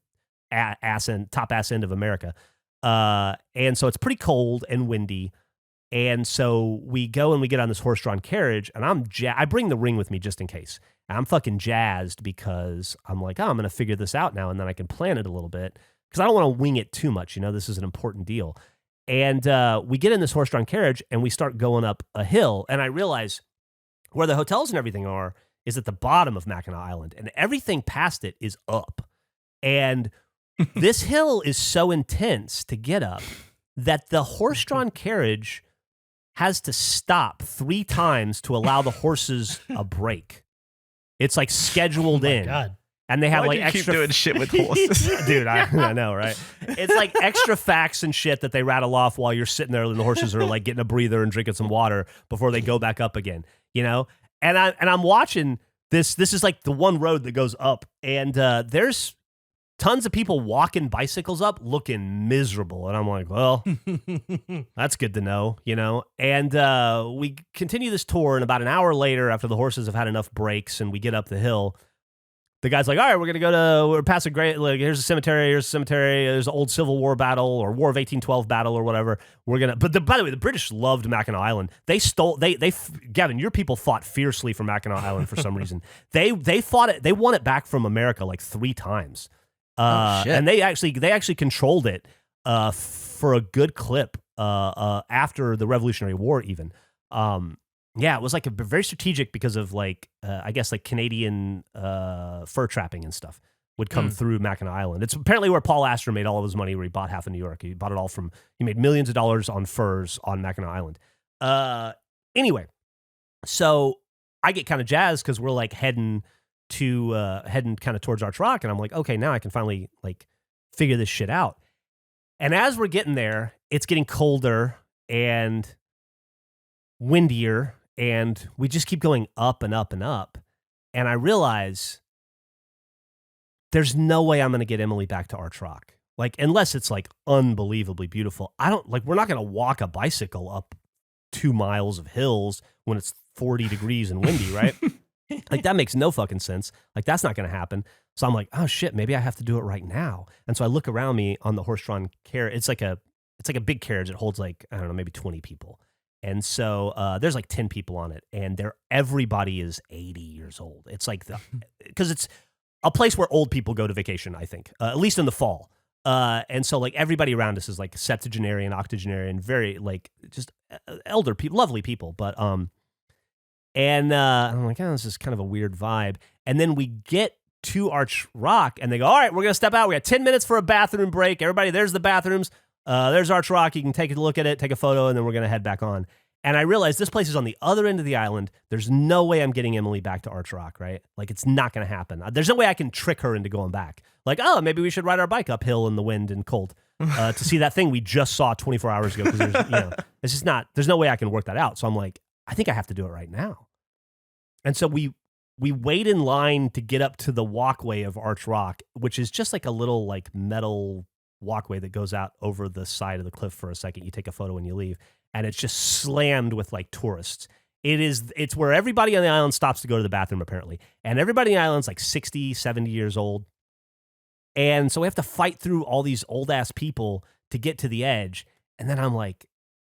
B: top ass end of America. And so it's pretty cold and windy. And so we go and we get on this horse-drawn carriage, and I bring the ring with me just in case. And I'm fucking jazzed because I'm like, I'm going to figure this out now, and then I can plan it a little bit because I don't want to wing it too much. This is an important deal. And we get in this horse-drawn carriage, and we start going up a hill, and I realize where the hotels and everything are is at the bottom of Mackinac Island, and everything past it is up. And this hill is so intense to get up that the horse-drawn carriage has to stop 3 times to allow the horses a break. It's like scheduled in.
C: God.
D: And they have like extra keep doing shit with horses.
B: Dude, I know, right? It's like extra facts and shit that they rattle off while you're sitting there and the horses are like getting a breather and drinking some water before they go back up again. you know? And I'm watching this. This is like the one road that goes up, and there's tons of people walking bicycles up looking miserable. And I'm like, well, that's good to know, you know? And we continue this tour, and about an hour later, after the horses have had enough breaks and we get up the hill, the guy's like, all right, we're past a great, like, here's a cemetery, there's an old Civil War battle or War of 1812 battle or whatever. By the way, the British loved Mackinac Island. Gavin, your people fought fiercely for Mackinac Island for some reason. They fought it, they won it back from America like 3 times. And they actually controlled it for a good clip after the Revolutionary War even. Yeah, it was like a very strategic because of like I guess like Canadian fur trapping and stuff would come through Mackinac Island. It's apparently where Paul Astor made all of his money, where he bought half of New York. He bought it all he made millions of dollars on furs on Mackinac Island. Anyway, so I get kind of jazzed because we're like heading kind of towards Arch Rock, and I'm like, okay, now I can finally like figure this shit out. And as we're getting there, it's getting colder and windier, and we just keep going up and up and up. And I realize there's no way I'm going to get Emily back to Arch Rock. Like, unless it's like unbelievably beautiful. We're not going to walk a bicycle up 2 miles of hills when it's 40 degrees and windy, right? Like, that makes no fucking sense. Like, that's not going to happen. So I'm like, oh shit, maybe I have to do it right now. And so I look around me on the horse-drawn carriage. It's like a big carriage. It holds like, I don't know, maybe 20 people. And so there's like 10 people on it, and everybody is 80 years old. It's like because it's a place where old people go to vacation, I think, at least in the fall. And so like everybody around us is like septuagenarian, octogenarian, very like just elder people, lovely people. But and I'm like, oh, this is kind of a weird vibe. And then we get to Arch Rock, and they go, all right, we're gonna step out. We got 10 minutes for a bathroom break. Everybody, there's the bathrooms. There's Arch Rock. You can take a look at it, take a photo, and then we're going to head back on. And I realized this place is on the other end of the island. There's no way I'm getting Emily back to Arch Rock, right? Like, it's not going to happen. There's no way I can trick her into going back. Like, oh, maybe we should ride our bike uphill in the wind and cold to see that thing we just saw 24 hours ago. Because it's just not, there's no way I can work that out. So I'm like, I think I have to do it right now. And so we wait in line to get up to the walkway of Arch Rock, which is just like a little like metal walkway that goes out over the side of the cliff for a second. You take a photo and you leave, and it's just slammed with like tourists. It's where everybody on the island stops to go to the bathroom, apparently. And everybody on the island's like 60, 70 years old. And so we have to fight through all these old ass people to get to the edge. And then I'm like,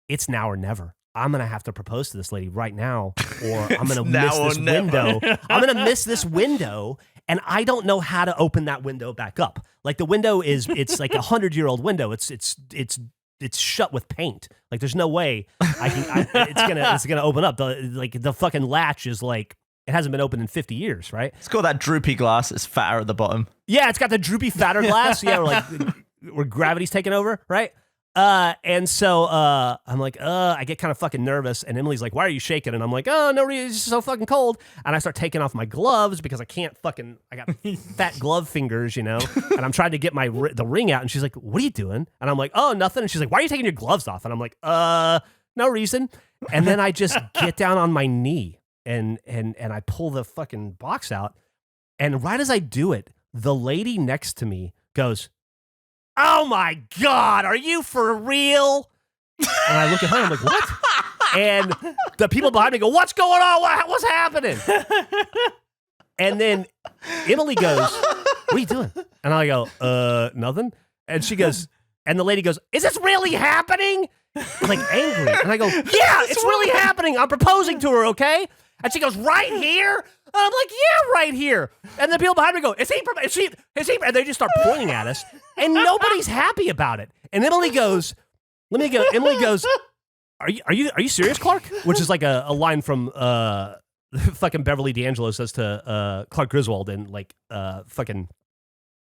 B: it's now or never. I'm going to have to propose to this lady right now, or I'm going to miss this window. I'm going to miss this window, and I don't know how to open that window back up. Like, the window it's like 100-year-old window. It's shut with paint. Like, there's no way it's gonna open up. The fucking latch is like, it hasn't been opened in 50 years, right?
D: It's got that droopy glass. It's fatter at the bottom.
B: Yeah, it's got the droopy, fatter glass. Yeah, where gravity's taking over, right? And so I'm like, I get kind of fucking nervous. And Emily's like, why are you shaking? And I'm like, oh, no reason. It's just so fucking cold. And I start taking off my gloves because I got fat glove fingers, and I'm trying to get the ring out. And she's like, what are you doing? And I'm like, oh, nothing. And she's like, why are you taking your gloves off? And I'm like, no reason. And then I just get down on my knee and I pull the fucking box out. And right as I do it, the lady next to me goes, oh my God, are you for real? And I look at her and I'm like, what? And the people behind me go, what's going on? What's happening? And then Emily goes, what are you doing? And I go, nothing. And she goes, and the lady goes, is this really happening? I'm like, angry. And I go, yeah, it's really happening. I'm proposing to her, okay? And she goes, right here? And I'm like, yeah, right here. And the people behind me go, is he? And they just start pointing at us. And nobody's happy about it. And Emily goes, Emily goes, are you serious, Clark? Which is like a line from fucking Beverly D'Angelo says to Clark Griswold in like fucking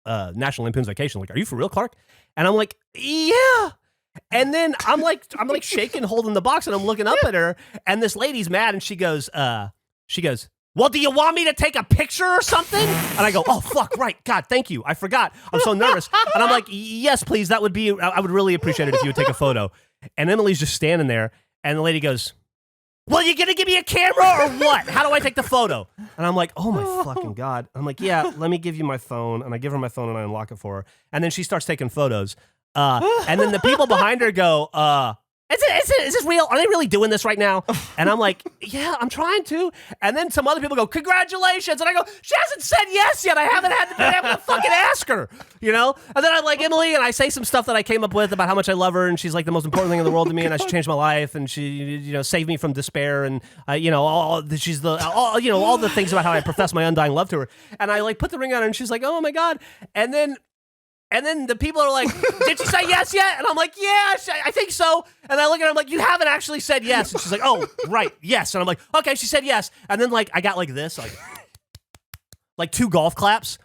B: National Lampoon's Vacation. Like, are you for real, Clark? And I'm like, yeah. And then I'm like shaking, holding the box, and I'm looking up at her, and this lady's mad, and she goes, well, do you want me to take a picture or something? And I go, oh, fuck, right. God, thank you. I forgot. I'm so nervous. And I'm like, yes, please. I would really appreciate it if you would take a photo. And Emily's just standing there, and the lady goes, well, you gonna give me a camera or what? How do I take the photo? And I'm like, oh my fucking God. I'm like, yeah, let me give you my phone. And I give her my phone and I unlock it for her. And then she starts taking photos. And then the people behind her go, is this real? Are they really doing this right now? And I'm like, yeah, I'm trying to. And then some other people go, congratulations. And I go, she hasn't said yes yet. I haven't been able to fucking ask her, you know? And then I'm like, Emily, and I say some stuff that I came up with about how much I love her, and she's like the most important thing in the world to me, and she changed my life, and she, you know, saved me from despair, and all the things about how I profess my undying love to her. And I like put the ring on her, and she's like, oh my God. And then the people are like, did she say yes yet? And I'm like, yeah, I think so. And I look at her, I'm like, you haven't actually said yes. And she's like, oh, right, yes. And I'm like, okay, she said yes. And then like I got like this, like 2 golf claps.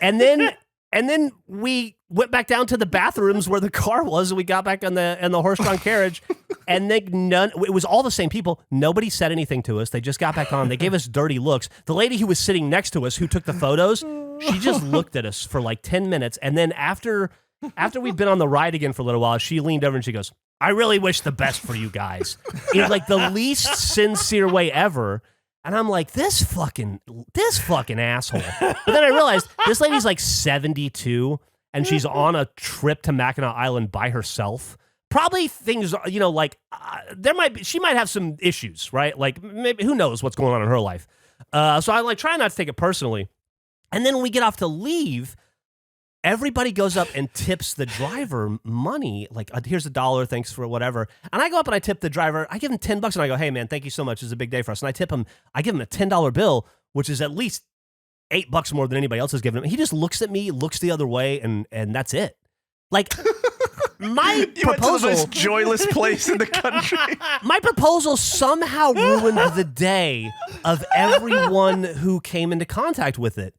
B: And then we went back down to the bathrooms where the car was, and we got back in the horse-drawn carriage. And it was all the same people. Nobody said anything to us. They just got back on. They gave us dirty looks. The lady who was sitting next to us, who took the photos, she just looked at us for like 10 minutes. And then after we'd been on the ride again for a little while, she leaned over and she goes, I really wish the best for you guys. In like the least sincere way ever. And I'm like, this fucking asshole. But then I realized this lady's like 72 and she's on a trip to Mackinac Island by herself. Probably things, she might have some issues, right? Like maybe, who knows what's going on in her life. So I like try not to take it personally. And then when we get off to leave, everybody goes up and tips the driver money. Like, here's $1, thanks for whatever. And I go up and I tip the driver. I give him $10 and I go, hey man, thank you so much. It's a big day for us. And I tip him. I give him a $10 bill, which is at least $8 more than anybody else has given him. He just looks at me, looks the other way, and that's it. Like, my
D: You
B: proposal,
D: went to the most joyless place in the country.
B: my proposal somehow ruined the day of everyone who came into contact with it,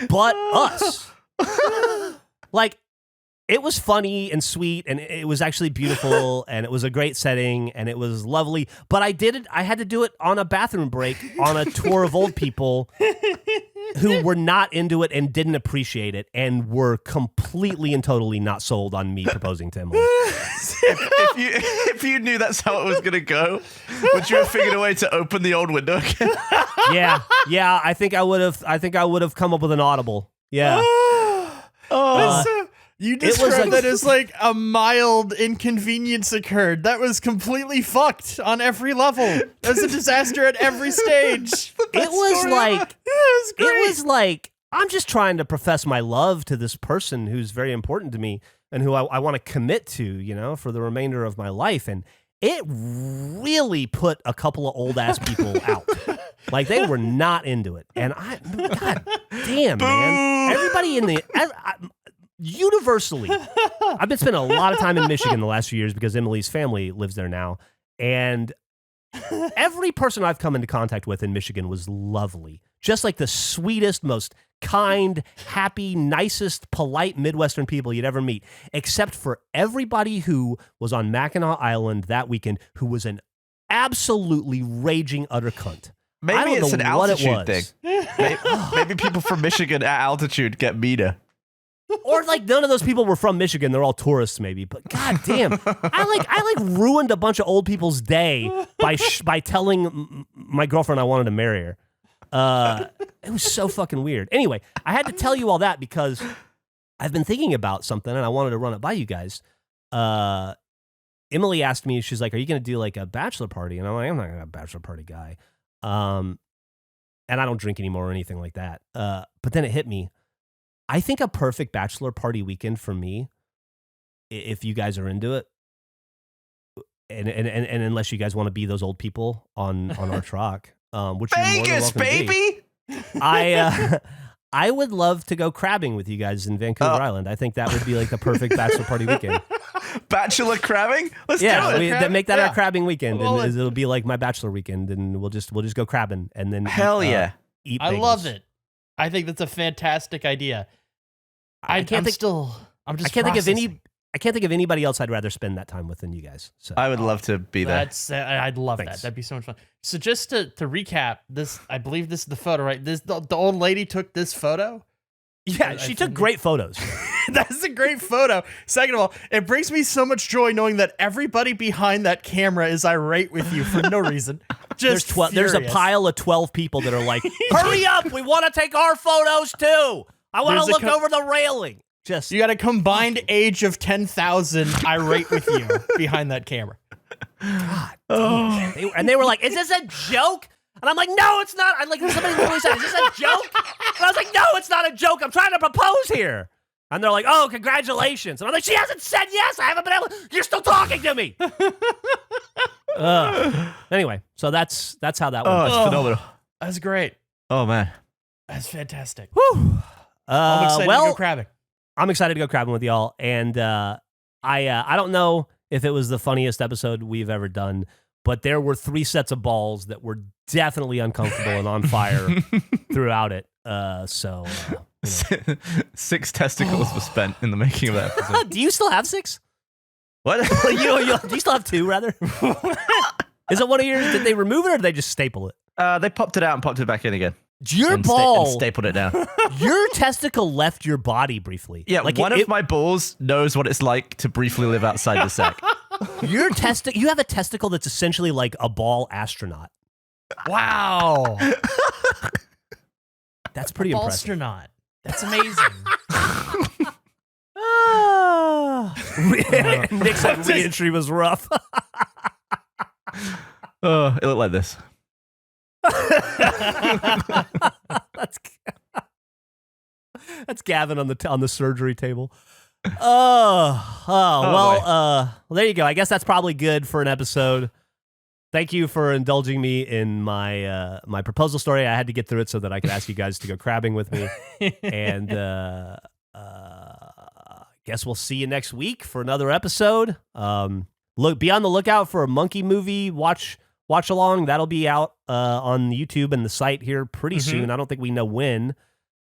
B: but us. Like, it was funny and sweet, and it was actually beautiful, and it was a great setting, and it was lovely. But I had to do it on a bathroom break on a tour of old people who were not into it and didn't appreciate it and were completely and totally not sold on me proposing to Emily.
D: If you knew that's how it was going to go, would you have figured a way to open the old window again?
B: Yeah. I think I would have come up with an audible. Yeah.
C: You described that as like a mild inconvenience occurred. That was completely fucked on every level. That was a disaster at every stage.
B: It was like, I'm just trying to profess my love to this person who's very important to me and who I want to commit to, for the remainder of my life. And it really put a couple of old ass people out. Like, they were not into it. And God damn, man. Everybody universally, I've been spending a lot of time in Michigan the last few years because Emily's family lives there now. And every person I've come into contact with in Michigan was lovely. Just like the sweetest, most kind, happy, nicest, polite Midwestern people you'd ever meet. Except for everybody who was on Mackinac Island that weekend who was an absolutely raging utter cunt.
D: Maybe it's an altitude thing. Maybe people from Michigan at altitude get meaner.
B: Or like none of those people were from Michigan. They're all tourists maybe. But god damn, I ruined a bunch of old people's day by telling my girlfriend I wanted to marry her. It was so fucking weird. Anyway, I had to tell you all that because I've been thinking about something and I wanted to run it by you guys. Emily asked me, she's like, are you going to do like a bachelor party? And I'm like, I'm not a bachelor party guy. And I don't drink anymore or anything like that. But then it hit me. I think a perfect bachelor party weekend for me, if you guys are into it, and unless you guys want to be those old people on our truck, which
D: Vegas,
B: you're more than welcome to be. I would love to go crabbing with you guys in Vancouver Island. I think that would be like the perfect bachelor party weekend.
D: Bachelor crabbing? Let's do it.
B: Make that our crabbing weekend, and it'll be like my bachelor weekend, and we'll just go crabbing, and then eat
C: I
B: bagels.
C: love it. I think that's a fantastic idea. I can't think of anybody else I'd rather spend that time with than you guys. So
D: I would love to be there.
C: I'd love that. That'd be so much fun. So just to recap, this, I believe this is the photo, right? The old lady took this photo.
B: Yeah, she took great photos.
C: That's a great photo. Second of all, it brings me so much joy knowing that everybody behind that camera is irate with you for no reason. Just
B: there's a pile of 12 people that are like, hurry up, we want to take our photos too. I want to look over the railing.
C: You got a combined age of 10,000 irate with you behind that camera.
B: God. And they were like, is this a joke? And I'm like, no, it's not. I like somebody literally said, is this a joke? And I was like, no, it's not a joke. I'm trying to propose here. And they're like, oh, congratulations. And I'm like, she hasn't said yes. I haven't been able. You're still talking to me. Anyway, so that's how that went.
D: Oh, it's phenomenal.
C: That's great.
D: Oh man,
C: that's fantastic.
B: Whew.
C: I'm excited to go crabbing.
B: I'm excited to go crabbing with y'all, and I don't know if it was the funniest episode we've ever done, but there were 3 sets of balls that were definitely uncomfortable and on fire throughout it. So
D: 6 testicles were spent in the making of that episode.
B: Do you still have 6?
D: What?
B: Do you still have 2, rather? Is it one of yours? Did they remove it, or did they just staple it?
D: They popped it out and popped it back in again.
B: Your
D: and
B: ball
D: and stapled it down.
B: Your testicle left your body briefly.
D: Yeah,
B: like
D: one of my balls knows what it's like to briefly live outside the sack.
B: You have a testicle that's essentially like a ball astronaut.
C: Wow.
B: That's pretty impressive.
C: Astronaut. That's amazing.
B: Nick's like, re-entry was rough.
D: It looked like this.
B: That's Gavin on the surgery table. Well, there you go. I guess that's probably good for an episode. Thank you for indulging me in my my proposal story. I had to get through it so that I could ask you guys to go crabbing with me. And guess we'll see you next week for another episode. Be on the lookout for a monkey movie watch along. That'll be out on YouTube and the site here pretty soon. I don't think we know when,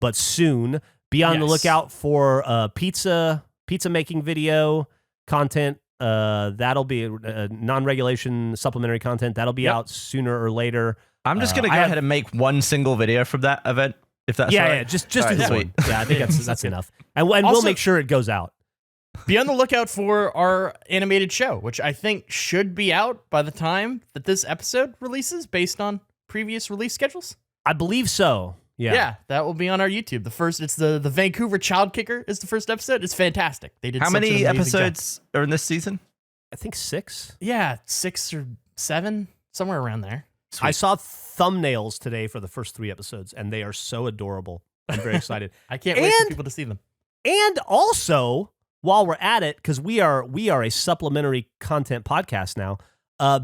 B: but soon. Be on the lookout for pizza making video content. That'll be non-regulation supplementary content. That'll be out sooner or later.
D: I'm just gonna go ahead and make one single video from that event, if that's right.
B: Yeah, just do that one. Yeah, I think that's enough. And we'll make sure it goes out.
C: Be on the lookout for our animated show, which I think should be out by the time that this episode releases, based on previous release schedules.
B: I believe so.
C: Yeah, that will be on our YouTube. It's the Vancouver Child Kicker is the first episode. It's fantastic. They did.
D: How many episodes are in this season?
B: I think 6.
C: Yeah, 6 or 7, somewhere around there.
B: Sweet. I saw thumbnails today for the first 3 episodes, and they are so adorable. I'm very excited.
C: I can't wait for people to see them.
B: And also, while we're at it, because we are a supplementary content podcast now,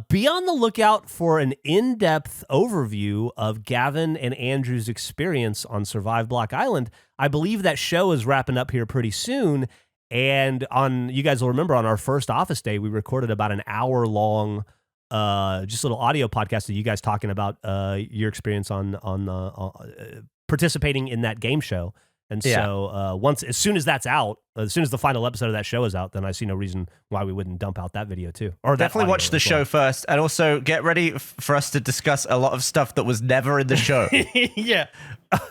B: be on the lookout for an in-depth overview of Gavin and Andrew's experience on Survive Block Island. I believe that show is wrapping up here pretty soon. And you guys will remember on our first office day, we recorded about an hour-long just little audio podcast of you guys talking about your experience on participating in that game show. And so as soon as that's out, as soon as the final episode of that show is out, then I see no reason why we wouldn't dump out that video too. Or
D: definitely watch the show first, and also get ready for us to discuss a lot of stuff that was never in the show.
C: Yeah,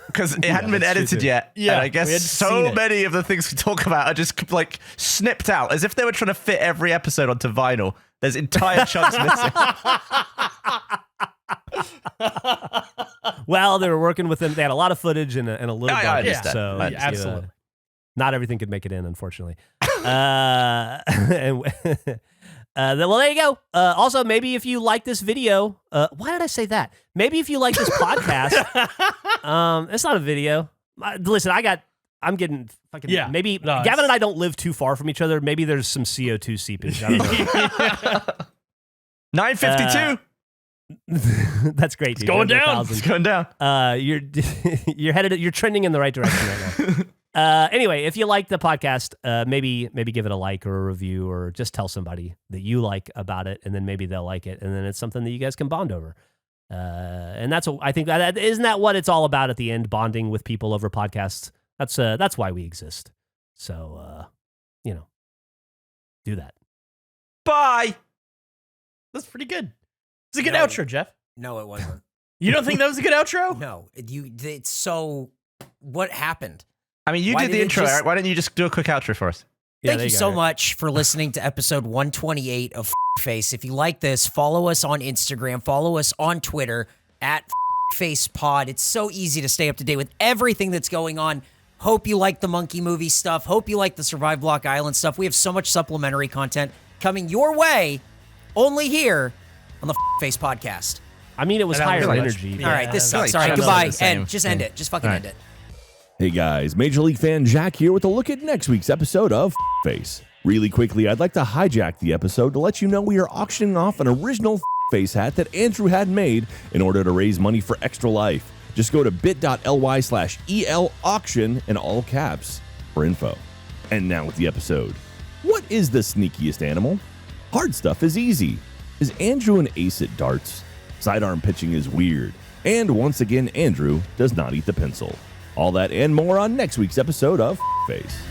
D: because it hadn't been edited yet. Yeah, and I guess so many of the things we talk about are just like snipped out, as if they were trying to fit every episode onto vinyl. There's entire chunks missing.
B: Well, they were working with them. They had a lot of footage and a little budget, so
C: absolutely.
B: Not everything could make it in, unfortunately. Well, there you go. Also, maybe if you like this video, why did I say that? Maybe if you like this podcast, it's not a video. Listen, I'm getting fucking. Yeah, maybe Gavin and I don't live too far from each other. Maybe there's some CO2 seepage. I don't know.
D: 952.
B: That's great.
C: It's going down.
D: It's going down.
B: You're trending in the right direction right now. Anyway, if you like the podcast, maybe give it a like or a review, or just tell somebody that you like about it, and then maybe they'll like it, and then it's something that you guys can bond over. And that's what I think. Isn't that what it's all about at the end? Bonding with people over podcasts. That's why we exist. So do that.
D: Bye.
C: That's pretty good. It's a good outro, Jeff.
A: No, it wasn't.
C: You don't think that was a good outro?
A: No. It's so... What happened?
D: I mean, you
A: Why
D: did the
A: didn't
D: intro,
A: just-
D: Eric. Why don't you just do a quick outro for us?
B: Yeah,
A: Thank
B: there
A: you
B: go,
A: so
B: Eric.
A: much for listening to episode 128 of Face. If you like this, follow us on Instagram, follow us on Twitter at FacePod. It's so easy to stay up to date with everything that's going on. Hope you like the monkey movie stuff. Hope you like the Survive Block Island stuff. We have so much supplementary content coming your way only here on the Face Podcast.
B: I mean, it was
C: And I was
B: higher
C: like-
B: energy.
A: All right, this
D: I feel
A: sucks.
D: like
A: All right,
D: Channel
A: goodbye.
D: said the same
A: End. Just end
D: thing.
A: it. Just fucking
D: All
A: end
D: right.
A: it.
E: Hey guys, Major League fan Jack here with a look at next week's episode of Face. Really quickly, I'd like to hijack the episode to let you know we are auctioning off an original Face hat that Andrew had made in order to raise money for Extra Life. Just go to bit.ly/EL auction in all caps for info. And now with the episode. What is the sneakiest animal? Hard stuff is easy. Is Andrew an ace at darts? Sidearm pitching is weird. And once again, Andrew does not eat the pencil. All that and more on next week's episode of Face.